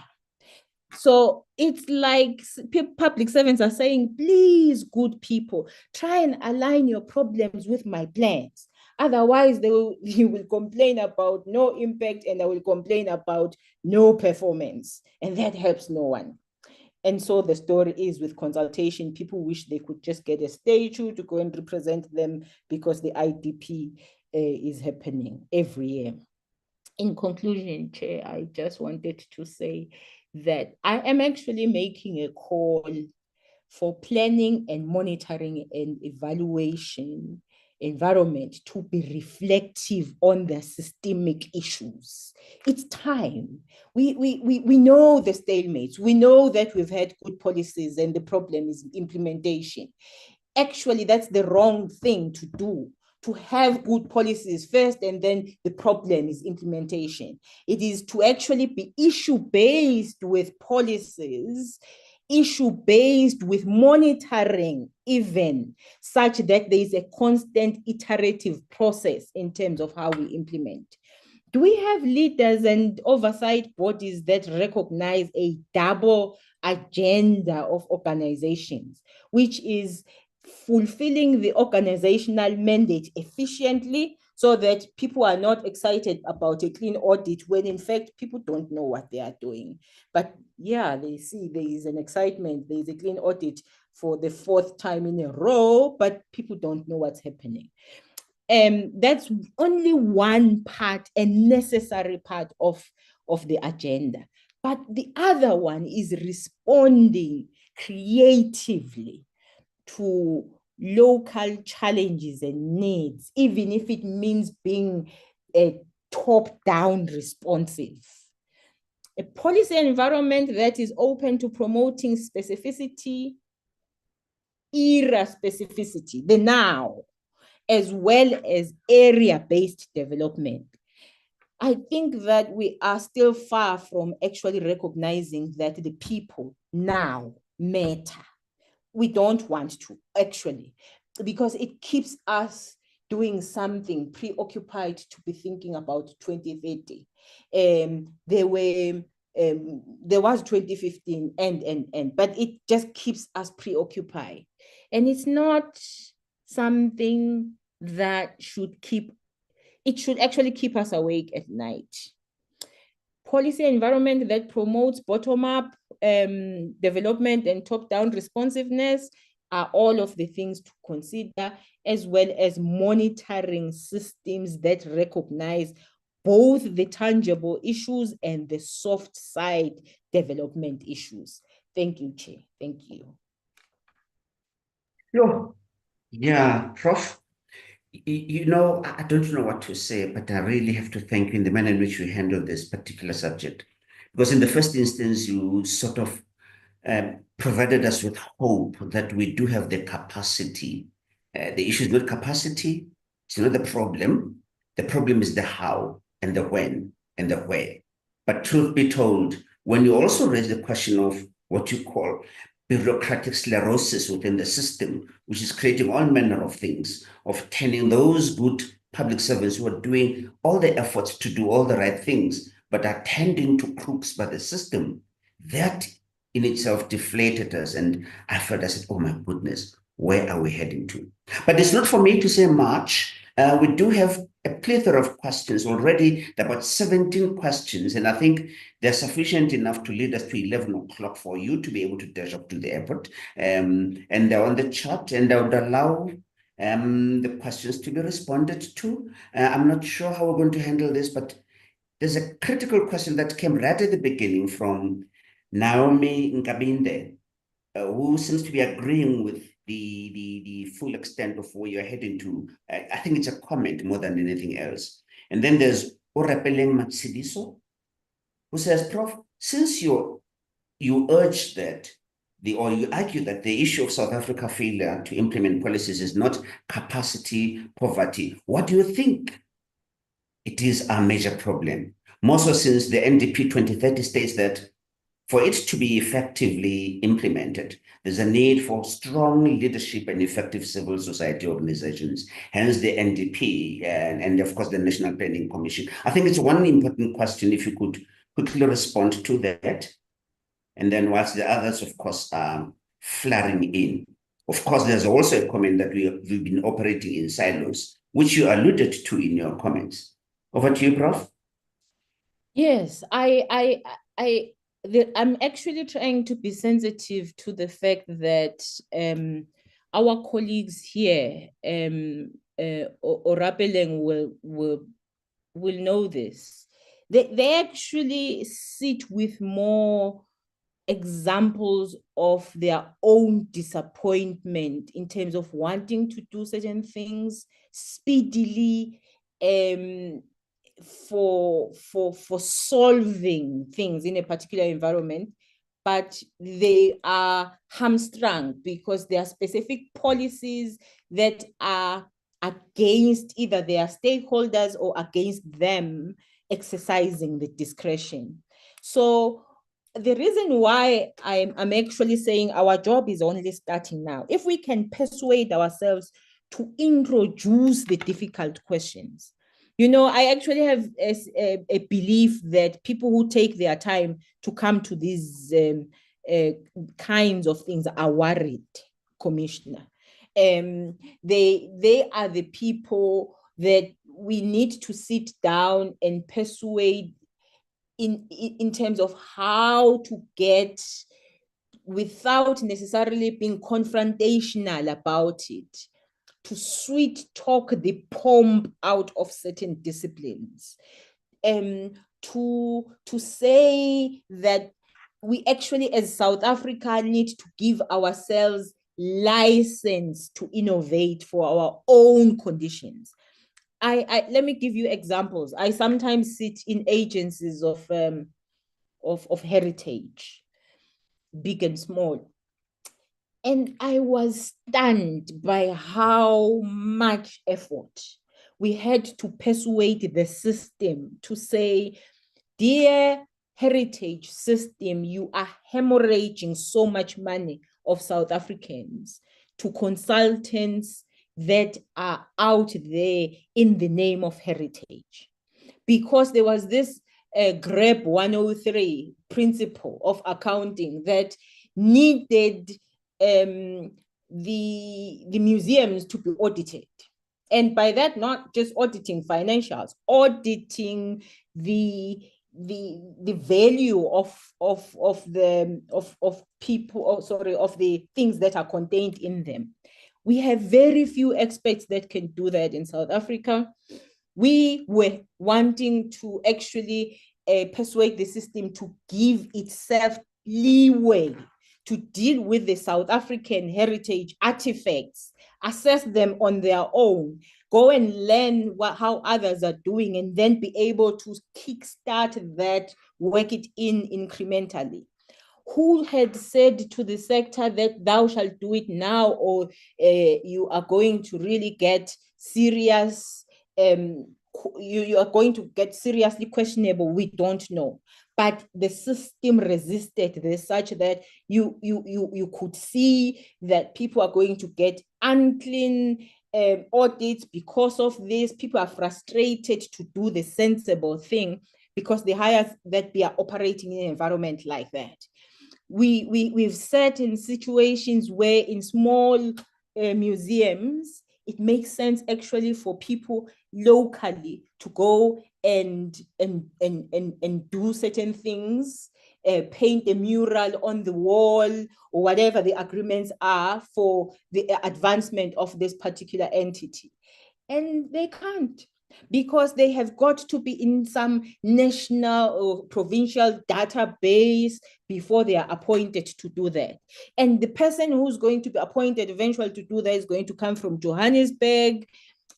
So it's like public servants are saying, please, good people, try and align your problems with my plans. Otherwise, you will complain about no impact, and I will complain about no performance. And that helps no one. And so the story is, with consultation, people wish they could just get a statue to go and represent them, because the IDP is happening every year. In conclusion, Chair, I just wanted to say that I am actually making a call for planning and monitoring and evaluation environment to be reflective on the systemic issues. It's time. We know the stalemates. We know that we've had good policies and the problem is implementation. Actually, that's the wrong thing to do, to have good policies first and then the problem is implementation. It is to actually be issue-based with policies, issue-based with monitoring even, such that there is a constant iterative process in terms of how we implement. Do we have leaders and oversight bodies that recognize a double agenda of organizations, which is fulfilling the organizational mandate efficiently, so that people are not excited about a clean audit when in fact people don't know what they are doing? But yeah, they see there is an excitement, there is a clean audit for the 4th time in a row, but people don't know what's happening. That's only one part, a necessary part of the agenda. But the other one is responding creatively to local challenges and needs, even if it means being a top-down responsive. A policy environment that is open to promoting specificity, era specificity, the now, as well as area-based development. I think that we are still far from actually recognizing that the people now matter. We don't want to, actually, because it keeps us doing something, preoccupied to be thinking about 2030. There was 2015 but it just keeps us preoccupied. And it's not something that should actually keep us awake at night. Policy environment that promotes bottom-up development and top-down responsiveness are all of the things to consider, as well as monitoring systems that recognize both the tangible issues and the soft side development issues. Thank you, Chair. Thank you. Yeah, Prof. You know, I don't know what to say, but I really have to thank you in the manner in which you handle this particular subject. Because in the first instance, you sort of provided us with hope that we do have the capacity. The issue is not capacity, it's not the problem. The problem is the how and the when and the where. But truth be told, when you also raise the question of what you call bureaucratic sclerosis within the system, which is creating all manner of things, of turning those good public servants who are doing all the efforts to do all the right things, but are tending to crooks by the system, that in itself deflated us. And I said, oh my goodness, where are we heading to? But it's not for me to say much. We do have a plethora of questions already, about 17 questions, and I think they're sufficient enough to lead us to 11 o'clock for you to be able to dash up to the airport. And they're on the chat, and I would allow the questions to be responded to. I'm not sure how we're going to handle this, but there's a critical question that came right at the beginning from Naomi Nkabinde, who seems to be agreeing with the full extent of where you're heading to. I think it's a comment more than anything else. And then there's Orapeleng Matshidiso, who says, Prof, since you urge that or you argue that the issue of South Africa failure to implement policies is not capacity poverty, what do you think it is a major problem? More so since the NDP 2030 states that for it to be effectively implemented, there's a need for strong leadership and effective civil society organizations, hence the NDP and of course the National Planning Commission. I think it's one important question, if you could quickly respond to that. And then whilst the others, of course, are flaring in. Of course, there's also a comment that we've been operating in silos, which you alluded to in your comments. Over to you, Prof. Yes, I'm actually trying to be sensitive to the fact that our colleagues here, Orapeleng will know this. They actually sit with more examples of their own disappointment in terms of wanting to do certain things speedily, for solving things in a particular environment, but they are hamstrung because there are specific policies that are against either their stakeholders or against them exercising the discretion. So the reason why I'm actually saying our job is only starting now, if we can persuade ourselves to introduce the difficult questions. You know, I actually have a belief that people who take their time to come to these kinds of things are worried, Commissioner. They are the people that we need to sit down and persuade in terms of how to get, without necessarily being confrontational about it, to sweet talk the pomp out of certain disciplines, to say that we actually as South Africa need to give ourselves license to innovate for our own conditions. Let me give you examples. I sometimes sit in agencies of heritage, big and small. And I was stunned by how much effort we had to persuade the system to say, dear heritage system, you are hemorrhaging so much money of South Africans to consultants that are out there in the name of heritage. Because there was this GREP 103 principle of accounting that needed the museums to be audited. And by that, not just auditing financials, auditing the value of the things that are contained in them. We have very few experts that can do that in South Africa. We were wanting to actually persuade the system to give itself leeway to deal with the South African heritage artifacts, assess them on their own, go and learn how others are doing, and then be able to kickstart that, work it in incrementally. Who had said to the sector that thou shalt do it now, or you are going to really get serious, you are going to get seriously questionable? We don't know. But the system resisted this, such that you could see that people are going to get unclean audits because of this. People are frustrated to do the sensible thing because they hire that they are operating in an environment like that. We've sat in situations where in small museums, it makes sense actually for people locally to go and do certain things, paint a mural on the wall or whatever the agreements are for the advancement of this particular entity. And they can't. because they have got to be in some national or provincial database before they are appointed to do that. And the person who's going to be appointed eventually to do that is going to come from Johannesburg,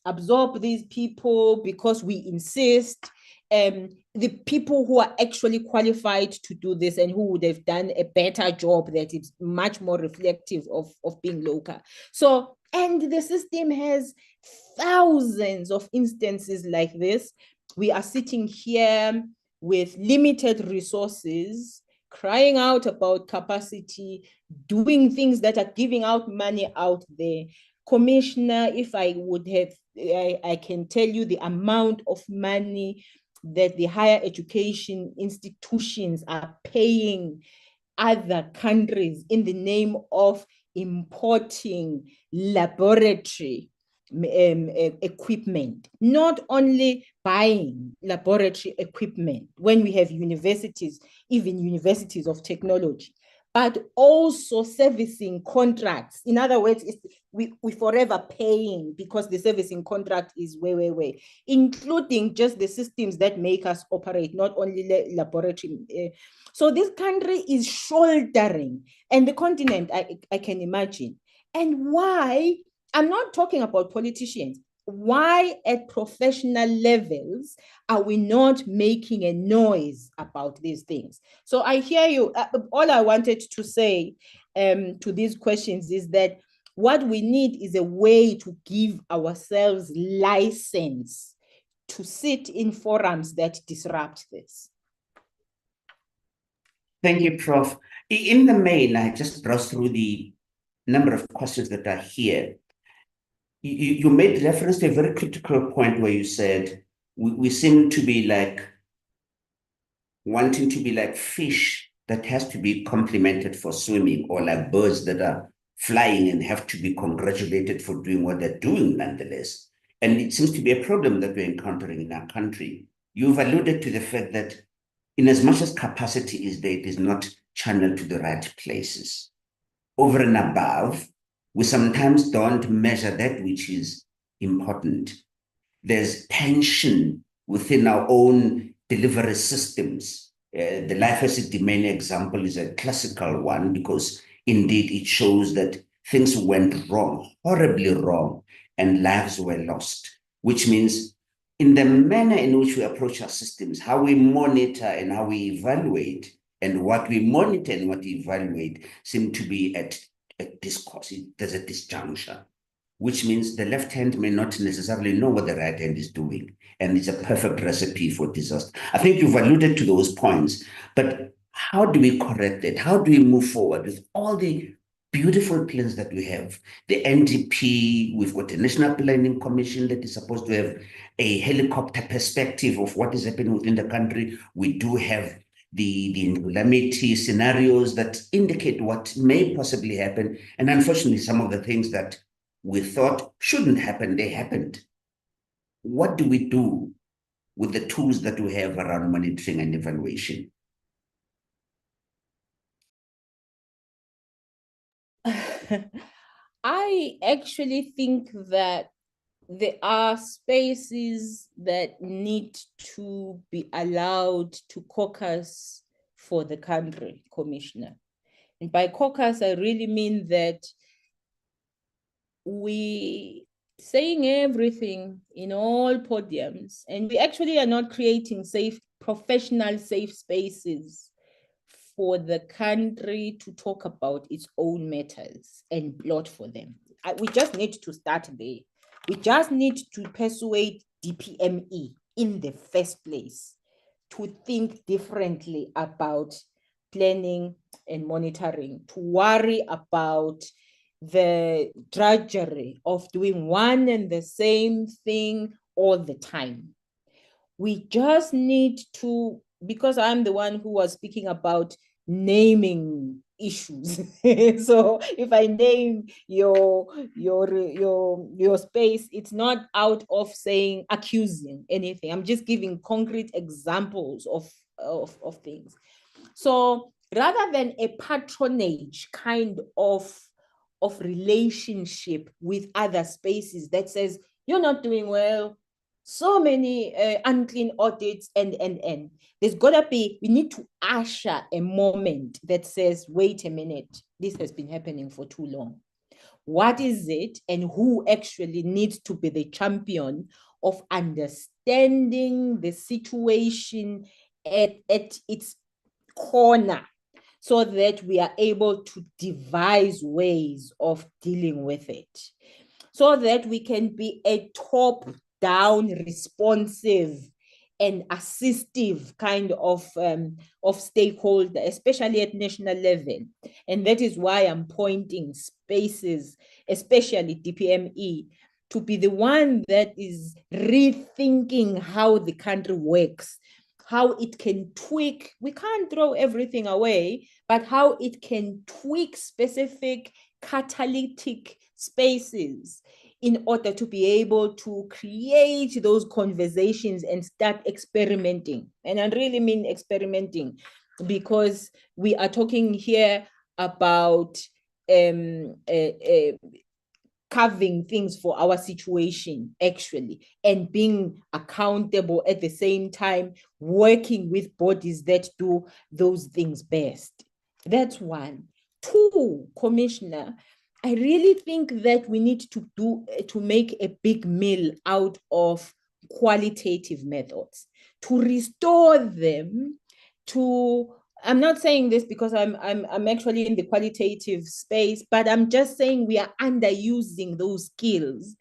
absorb these people because we insist. The people who are actually qualified to do this and who would have done a better job that is much more reflective of being local. So, and the system has thousands of instances like this. We are sitting here with limited resources, crying out about capacity, doing things that are giving out money out there. Commissioner, if I would have, I can tell you the amount of money that the higher education institutions are paying other countries in the name of importing laboratory equipment, not only buying laboratory equipment when we have universities, even universities of technology, but also servicing contracts. In other words, we forever paying because the servicing contract is way, including just the systems that make us operate, not only laboratory. So this country is shouldering, and the continent, I can imagine. And why? I'm not talking about politicians. Why at professional levels are we not making a noise about these things? So I hear you. All I wanted to say to these questions is that what we need is a way to give ourselves license to sit in forums that disrupt this. Thank you, Prof. In the main, I just browsed through the number of questions that are here. You made reference to a very critical point where you said we seem to be like wanting to be like fish that has to be complimented for swimming, or like birds that are flying and have to be congratulated for doing what they're doing nonetheless. And it seems to be a problem that we're encountering in our country. You've alluded to the fact that in as much as capacity is there, it is not channeled to the right places. Over and above, we sometimes don't measure that which is important. There's tension within our own delivery systems. The Life Asset Domain example is a classical one because indeed it shows that things went wrong, horribly wrong, and lives were lost, which means in the manner in which we approach our systems, how we monitor and how we evaluate, and what we monitor and what we evaluate seem to be at discourse. There's a disjuncture, which means the left hand may not necessarily know what the right hand is doing, and it's a perfect recipe for disaster. I think you've alluded to those points, but how do we correct that? How do we move forward with all the beautiful plans that we have? The NDP, we've got a National Planning Commission that is supposed to have a helicopter perspective of what is happening within the country. We do have the calamity scenarios that indicate what may possibly happen. And unfortunately, some of the things that we thought shouldn't happen, they happened. What do we do with the tools that we have around monitoring and evaluation? I actually think that there are spaces that need to be allowed to caucus for the country, Commissioner. And by caucus, I really mean that we saying everything in all podiums, and we actually are not creating professional safe spaces for the country to talk about its own matters and plot for them. We just need to start there. We just need to persuade DPME in the first place to think differently about planning and monitoring, to worry about the drudgery of doing one and the same thing all the time. We just need to, because I'm the one who was speaking about naming issues. So if I name your space, it's not out of saying accusing anything. I'm just giving concrete examples of things. So rather than a patronage kind of relationship with other spaces that says, you're not doing well, so many unclean audits, and there's gotta be, we need to usher a moment that says, wait a minute, this has been happening for too long. What is it, and who actually needs to be the champion of understanding the situation at its corner, so that we are able to devise ways of dealing with it, so that we can be a top-down, responsive and assistive kind of stakeholder, especially at national level. And that is why I'm pointing spaces, especially DPME, to be the one that is rethinking how the country works, how it can tweak. We can't throw everything away, but how it can tweak specific catalytic spaces in order to be able to create those conversations and start experimenting. And I really mean experimenting, because we are talking here about carving things for our situation, actually, and being accountable at the same time, working with bodies that do those things best. That's one. Two, Commissioner, I really think that we need to make a big meal out of qualitative methods, to restore them to, I'm not saying this because I'm actually in the qualitative space, but I'm just saying we are underusing those skills.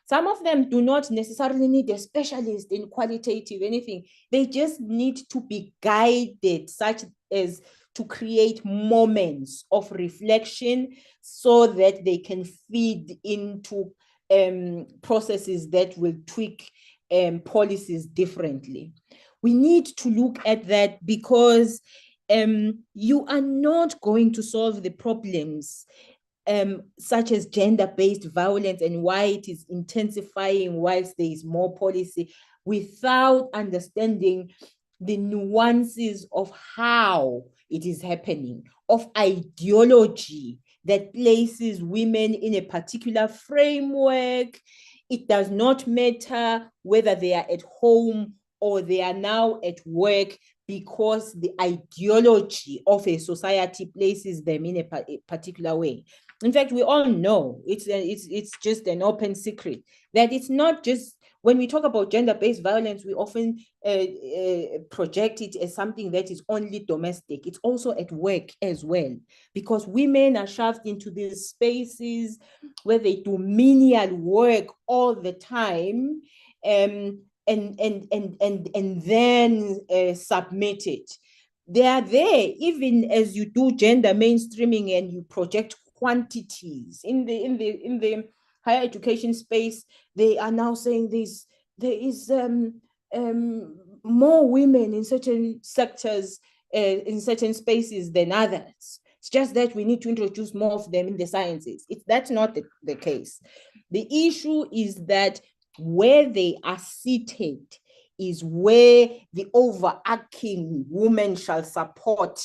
Some of them do not necessarily need a specialist in qualitative anything. They just need to be guided, such as to create moments of reflection so that they can feed into processes that will tweak policies differently. We need to look at that, because you are not going to solve the problems such as gender-based violence and why it is intensifying whilst there is more policy, without understanding the nuances of how it is happening, of ideology that places women in a particular framework. It does not matter whether they are at home or they are now at work, because the ideology of a society places them in a particular way. In fact, we all know, it's just an open secret, that it's not just, when we talk about gender-based violence, we often project it as something that is only domestic. It's also at work as well, because women are shoved into these spaces where they do menial work all the time, and then submit it. They are there, even as you do gender mainstreaming and you project quantities in the higher education space. They are now saying there is more women in certain sectors, in certain spaces than others. It's just that we need to introduce more of them in the sciences. That's not the case. The issue is that where they are seated is where the overarching woman shall support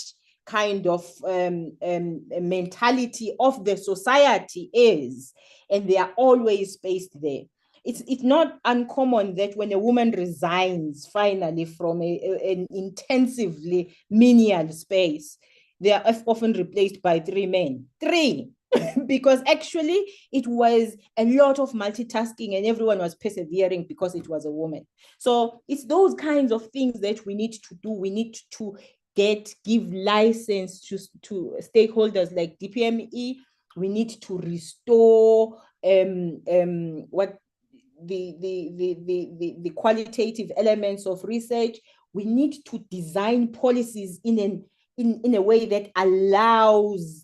kind of mentality of the society is, and they are always based there. It's not uncommon that when a woman resigns finally from an intensively menial space, they are often replaced by 3 men. 3! Because actually it was a lot of multitasking and everyone was persevering because it was a woman. So it's those kinds of things that we need to do. We need to give license to stakeholders like DPME. We need to restore what the qualitative elements of research. We need to design policies in a way that allows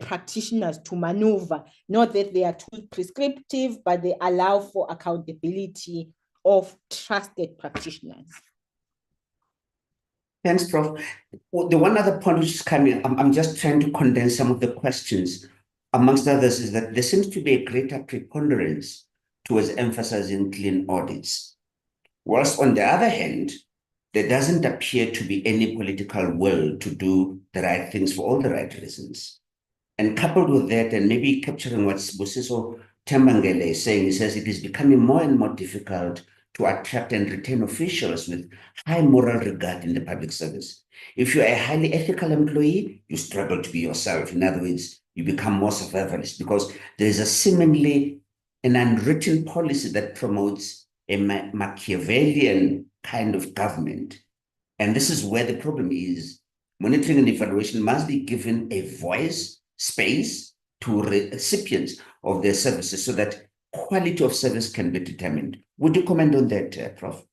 practitioners to maneuver, not that they are too prescriptive, but they allow for accountability of trusted practitioners. Thanks, Prof. Well, the one other point which is coming, I'm just trying to condense some of the questions, amongst others, is that there seems to be a greater preponderance towards emphasizing clean audits. Whilst on the other hand, there doesn't appear to be any political will to do the right things for all the right reasons. And coupled with that, and maybe capturing what Sibusiso Tembangele is saying, he says it is becoming more and more difficult to attract and retain officials with high moral regard in the public service. If you are a highly ethical employee, you struggle to be yourself. In other words, you become more survivalist because there is a seemingly an unwritten policy that promotes a Machiavellian kind of government. And this is where the problem is. Monitoring and evaluation must be given a voice, space to recipients of their services so that quality of service can be determined. Would you comment on that, Prof?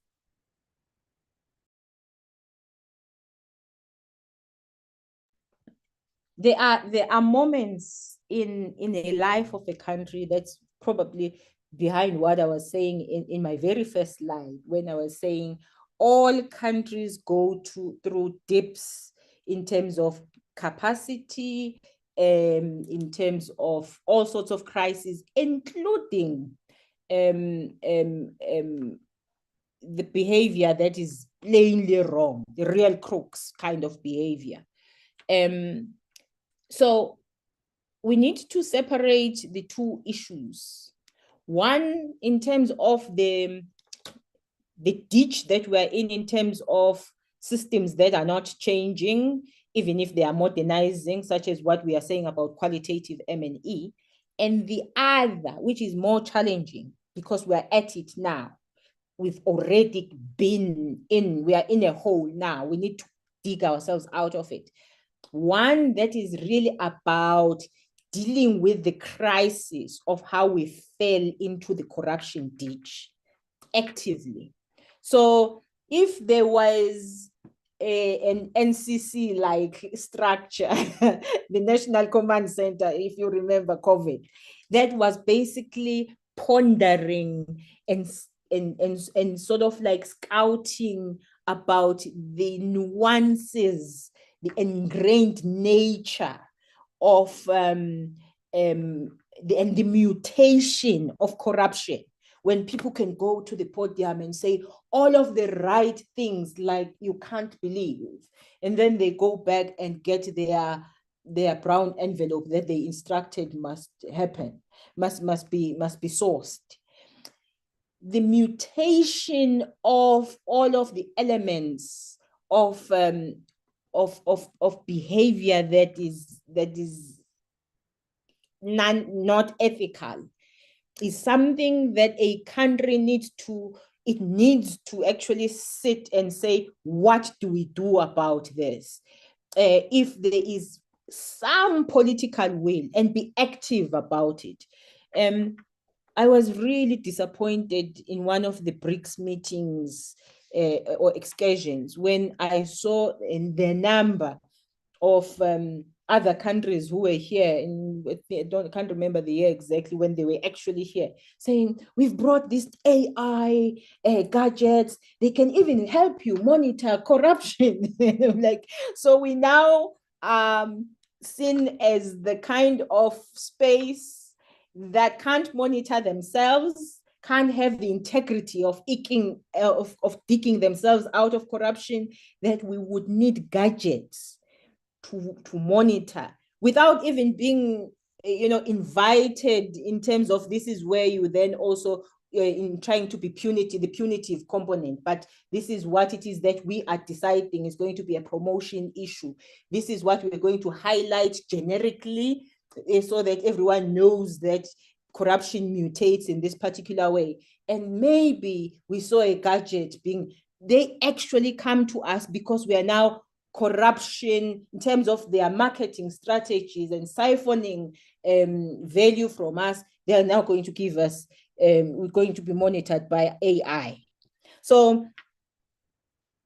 There are moments in a life of a country that's probably behind what I was saying in my very first slide, when I was saying all countries go through dips in terms of capacity, in terms of all sorts of crises, including the behavior that is plainly wrong, the real crooks kind of behavior. So we need to separate the two issues. One, in terms of the ditch that we're in terms of systems that are not changing, even if they are modernizing, such as what we are saying about qualitative M&E. And the other, which is more challenging because we're at it now, we've already been in, we are in a hole now. We need to dig ourselves out of it. One that is really about dealing with the crisis of how we fell into the corruption ditch actively. So if there was an NCC-like structure, the National Command Center, if you remember COVID, that was basically pondering and sort of like scouting about the nuances, the ingrained nature of the mutation of corruption, when people can go to the podium and say all of the right things like you can't believe, and then they go back and get their brown envelope that they instructed must happen, must be sourced. The mutation of all of the elements of behavior that is not ethical is something that a country needs to actually sit and say, what do we do about this? If there is some political will, and be active about it. I was really disappointed in one of the BRICS meetings or excursions when I saw the number of other countries who were here, I can't remember the year exactly when they were actually here, saying, we've brought these AI gadgets, they can even help you monitor corruption. Like, so we now seen as the kind of space that can't monitor themselves, can't have the integrity of digging themselves out of corruption, that we would need gadgets to monitor without even being invited, in terms of this is where you then also in trying to be the punitive component, but this is what it is that we are deciding is going to be a promotion issue. This is what we're going to highlight generically, so that everyone knows that corruption mutates in this particular way. And maybe we saw a gadget they actually come to us because we are now corruption in terms of their marketing strategies and siphoning value from us. They are now going to give us, we're going to be monitored by AI. So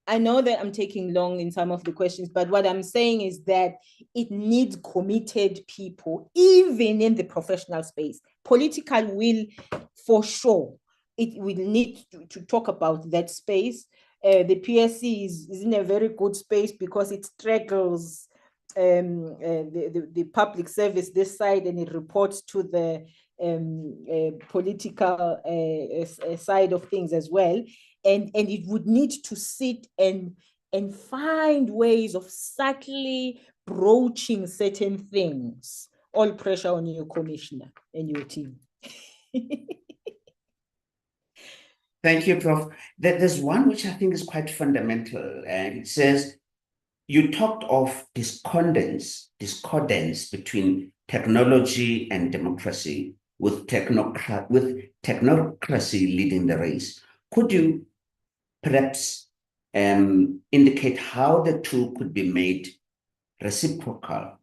I know that I'm taking long in some of the questions, but what I'm saying is that it needs committed people, even in the professional space. Political will, for sure. It will need to talk about that space. The PSC is in a very good space because it straggles the public service this side, and it reports to the political side of things as well. And it would need to sit and find ways of subtly broaching certain things. All pressure on you, Commissioner, and your team. Thank you, Prof. There's one which I think is quite fundamental, and it says you talked of discordance between technology and democracy, with technocracy leading the race. Could you perhaps indicate how the two could be made reciprocal?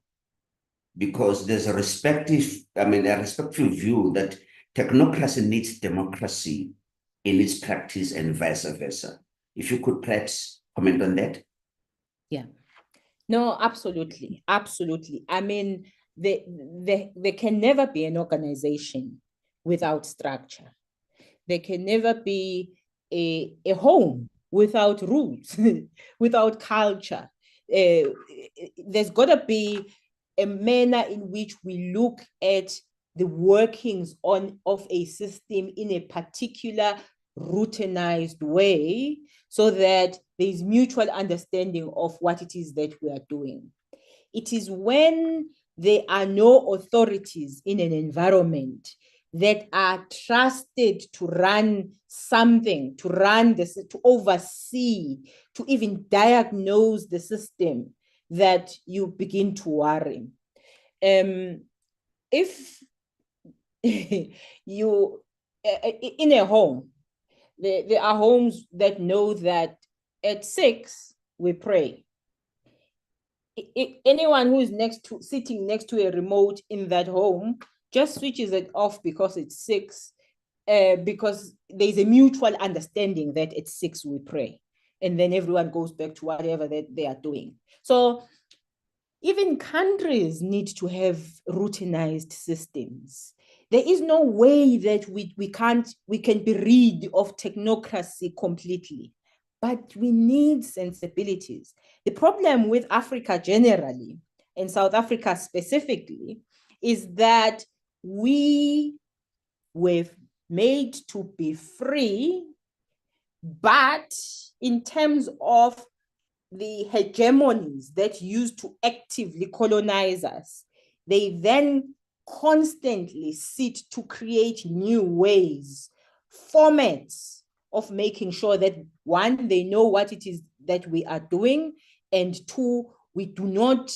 Because there's a respectful view that technocracy needs democracy in its practice and vice versa. If you could perhaps comment on that. Yeah. No, absolutely. Absolutely. I mean, there can never be an organization without structure. There can never be a home without roots, without culture. There's got to be a manner in which we look at the workings of a system in a particular routinized way, so that there is mutual understanding of what it is that we are doing. It is when there are no authorities in an environment that are trusted to run something, to run this, to oversee, to even diagnose the system, that you begin to worry. If you, in a home, there are homes that know that at 6 we pray. Anyone who is sitting next to a remote in that home just switches it off because it's 6, because there's a mutual understanding that at 6 we pray, and then everyone goes back to whatever that they are doing. So even countries need to have routinized systems. There is no way that we can be rid of technocracy completely, but we need sensibilities. The problem with Africa generally, and South Africa specifically, is that we were made to be free, but in terms of the hegemonies that used to actively colonize us, they then constantly seek to create new ways, formats of making sure that, one, they know what it is that we are doing, and 2, we do not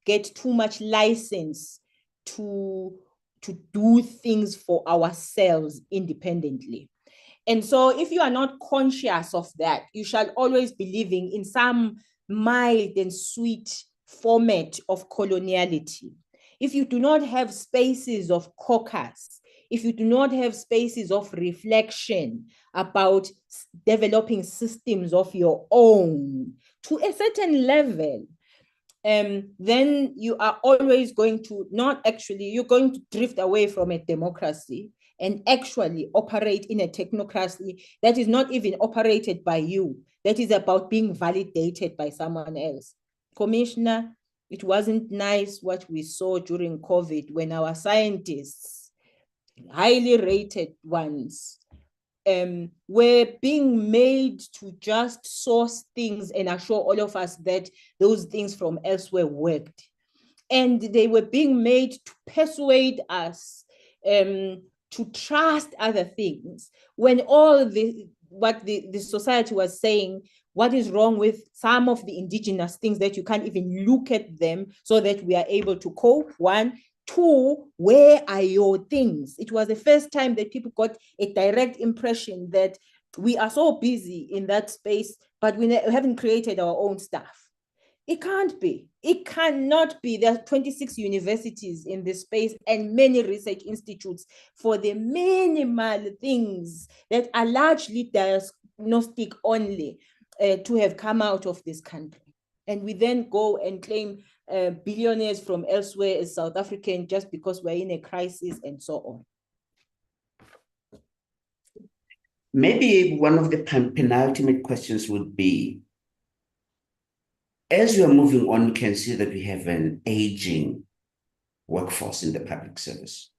get too much license to do things for ourselves independently. And so if you are not conscious of that, you shall always be living in some mild and sweet format of coloniality. If you do not have spaces of caucus, if you do not have spaces of reflection about developing systems of your own to a certain level, then you are always going to you're going to drift away from a democracy and actually operate in a technocracy that is not even operated by you, that is about being validated by someone else. Commissioner, it wasn't nice what we saw during COVID when our scientists, highly rated ones, were being made to just source things and assure all of us that those things from elsewhere worked. And they were being made to persuade us to trust other things, when all what the society was saying, what is wrong with some of the indigenous things that you can't even look at them so that we are able to cope? 1, 2, where are your things? It was the first time that people got a direct impression that we are so busy in that space, but we haven't created our own stuff. It can't be. It cannot be. There are 26 universities in this space and many research institutes for the minimal things that are largely diagnostic only to have come out of this country. And we then go and claim billionaires from elsewhere as South African just because we're in a crisis and so on. Maybe one of the penultimate questions would be, as we are moving on, we can see that we have an aging workforce in the public service.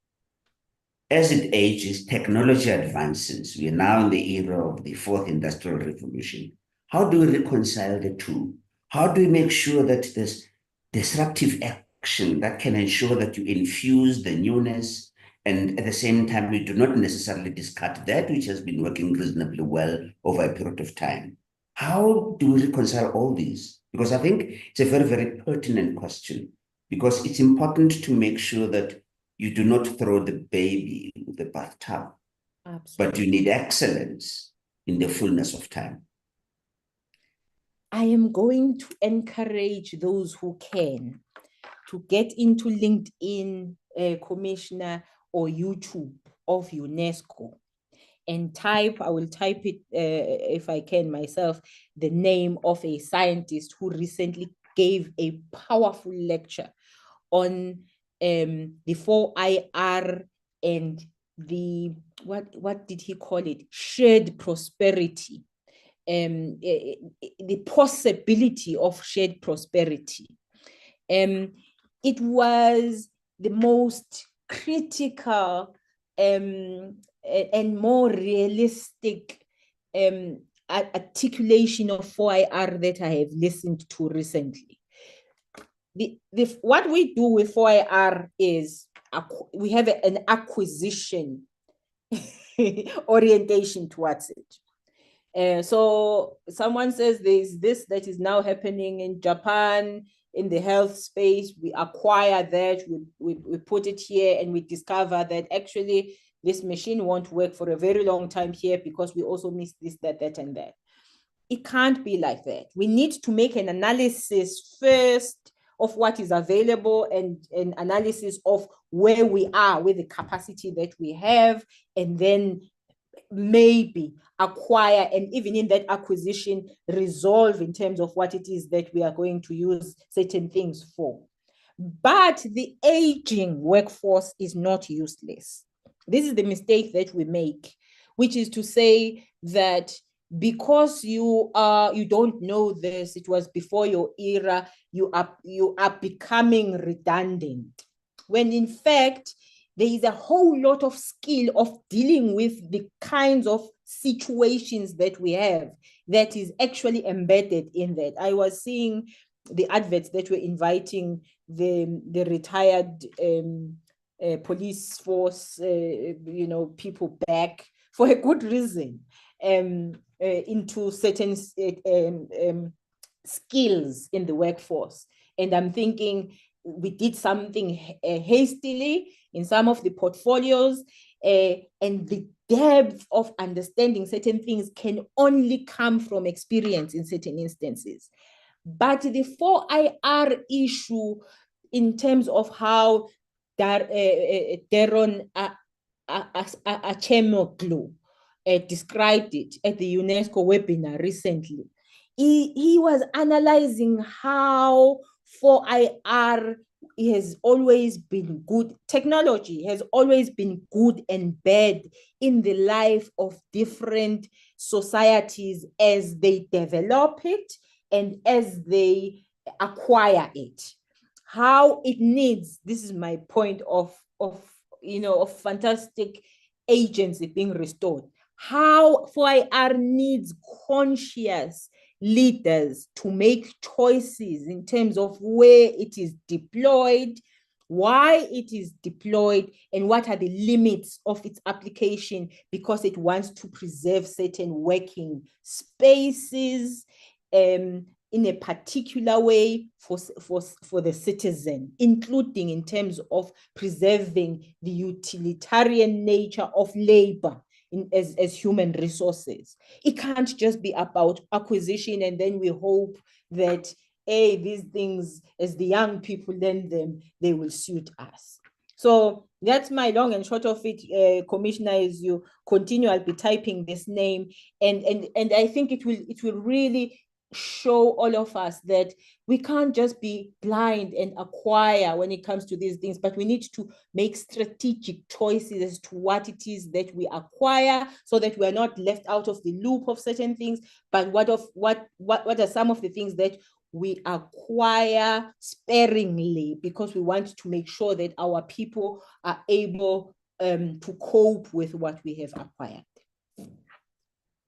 As it ages, technology advances. We are now in the era of the 4th Industrial Revolution. How do we reconcile the two? How do we make sure that there's disruptive action that can ensure that you infuse the newness And at the same time, we do not necessarily discard that which has been working reasonably well over a period of time. How do we reconcile all these? Because I think it's a very, very pertinent question, because it's important to make sure that you do not throw the baby with the bathtub, but you need excellence in the fullness of time. I am going to encourage those who can to get into LinkedIn, Commissioner, or YouTube of UNESCO and type, I will type it if I can myself, the name of a scientist who recently gave a powerful lecture on the 4IR and the, what did he call it? Shared prosperity. The possibility of shared prosperity. It was the most critical and more realistic articulation of 4IR that I have listened to recently. What we do with 4IR is we have an acquisition orientation towards it. So someone says there's this that is now happening in Japan in the health space. We acquire that, we put it here, and we discover that actually this machine won't work for a very long time here because we also miss this, that, and that. It can't be like that. We need to make an analysis first of what is available and an analysis of where we are with the capacity that we have, and then maybe acquire, and even in that acquisition, resolve in terms of what it is that we are going to use certain things for. But the aging workforce is not useless. This is the mistake that we make, which is to say that because you don't know this, it was before your era, you are becoming redundant, when in fact there is a whole lot of skill of dealing with the kinds of situations that we have that is actually embedded in that. I was seeing the adverts that were inviting the retired police force, people back for a good reason, into certain skills in the workforce. And I'm thinking we did something hastily in some of the portfolios, and the depth of understanding certain things can only come from experience in certain instances. But the 4IR issue, in terms of how Daron Acemoglu described it at the UNESCO webinar recently, he was analyzing how 4IR has always been good. Technology has always been good and bad in the life of different societies as they develop it and as they acquire it. How it needs, this is my point of fantastic agency being restored. How 4IR needs conscious leaders to make choices in terms of where it is deployed, why it is deployed, and what are the limits of its application, because it wants to preserve certain working spaces in a particular way for the citizen, including in terms of preserving the utilitarian nature of labor as human resources. It can't just be about acquisition and then we hope that these things, as the young people learn them, they will suit us. So that's my long and short of it, Commissioner. As you continue, I'll be typing this name, and I think it will really show all of us that we can't just be blind and acquire when it comes to these things, but we need to make strategic choices as to what it is that we acquire, so that we're not left out of the loop of certain things, but what are some of the things that we acquire sparingly, because we want to make sure that our people are able to cope with what we have acquired.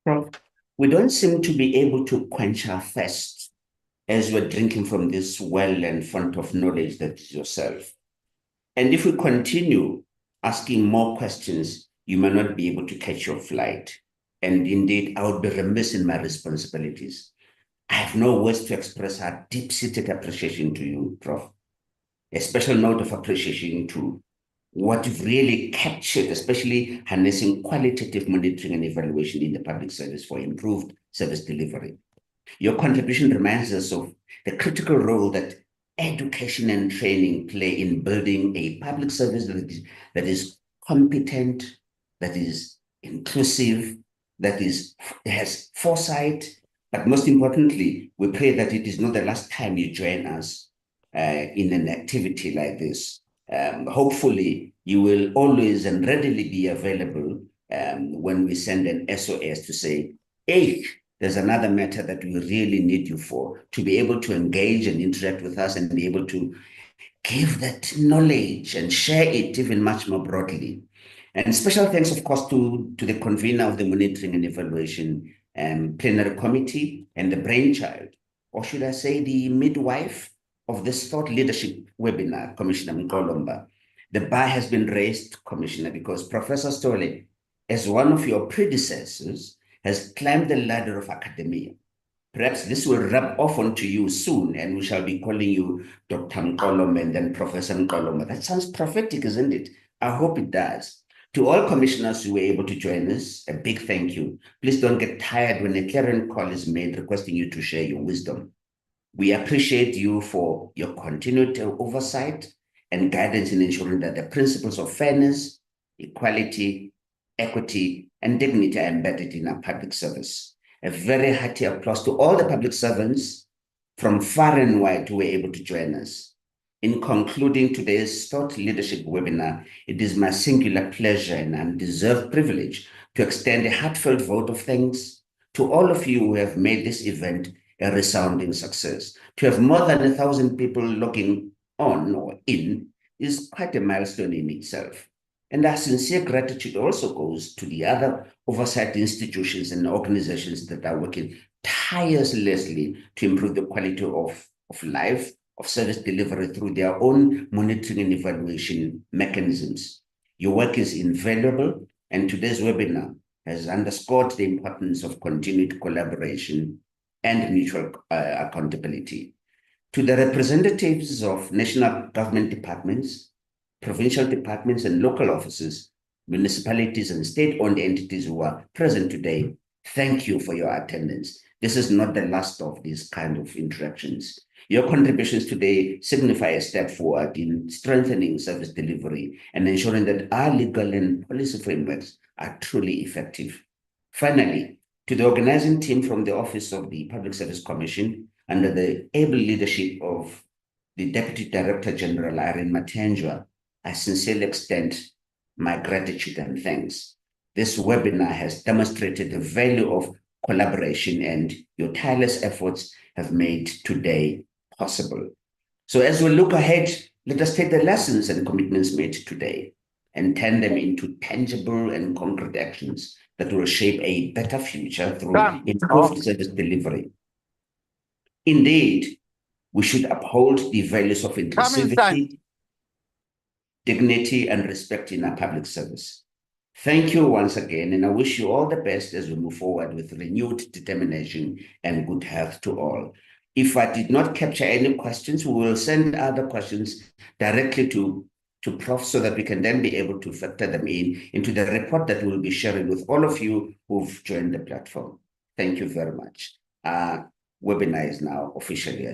Prof, we don't seem to be able to quench our thirst as we're drinking from this well and font of knowledge that is yourself. And if we continue asking more questions, you may not be able to catch your flight. And indeed, I would be remiss in my responsibilities. I have no words to express our deep-seated appreciation to you, Prof. A special note of appreciation to what you've really captured, especially harnessing qualitative monitoring and evaluation in the public service for improved service delivery. Your contribution reminds us of the critical role that education and training play in building a public service that is competent, that is inclusive, that has foresight. But most importantly, we pray that it is not the last time you join us in an activity like this. Hopefully, you will always and readily be available when we send an SOS to say, hey, there's another matter that we really need you for, to be able to engage and interact with us and be able to give that knowledge and share it even much more broadly. And special thanks, of course, to the convener of the Monitoring and Evaluation Plenary Committee and the brainchild, or should I say the midwife of this thought leadership webinar, Commissioner Nkolomba. The bar has been raised, Commissioner, because Professor Stole, as one of your predecessors, has climbed the ladder of academia. Perhaps this will rub off onto you soon, and we shall be calling you Dr. Nkolomba and then Professor Nkolomba. That sounds prophetic, isn't it? I hope it does. To all commissioners who were able to join us, a big thank you. Please don't get tired when a clarion call is made requesting you to share your wisdom. We appreciate you for your continued oversight and guidance in ensuring that the principles of fairness, equality, equity, and dignity are embedded in our public service. A very hearty applause to all the public servants from far and wide who were able to join us. In concluding today's thought leadership webinar, it is my singular pleasure and undeserved privilege to extend a heartfelt vote of thanks to all of you who have made this event a resounding success. To have more than 1,000 people logging on or in is quite a milestone in itself. And our sincere gratitude also goes to the other oversight institutions and organizations that are working tirelessly to improve the quality of life, of service delivery through their own monitoring and evaluation mechanisms. Your work is invaluable, and today's webinar has underscored the importance of continued collaboration and mutual accountability. To the representatives of national government departments, provincial departments, and local offices, municipalities, and state-owned entities who are present today, thank you for your attendance. This is not the last of these kind of interactions. Your contributions today signify a step forward in strengthening service delivery and ensuring that our legal and policy frameworks are truly effective. Finally, to the organizing team from the Office of the Public Service Commission, under the able leadership of the Deputy Director General, Irene Matenjwa, I sincerely extend my gratitude and thanks. This webinar has demonstrated the value of collaboration, and your tireless efforts have made today possible. So as we look ahead, let us take the lessons and commitments made today and turn them into tangible and concrete actions that will shape a better future through improved service delivery. Indeed, we should uphold the values of inclusivity, dignity, and respect in our public service. Thank you once again, and I wish you all the best as we move forward with renewed determination and good health to all. If I did not capture any questions, we will send other questions directly to Prof so that we can then be able to factor them into the report that we'll be sharing with all of you who've joined the platform. Thank you very much. Webinar is now officially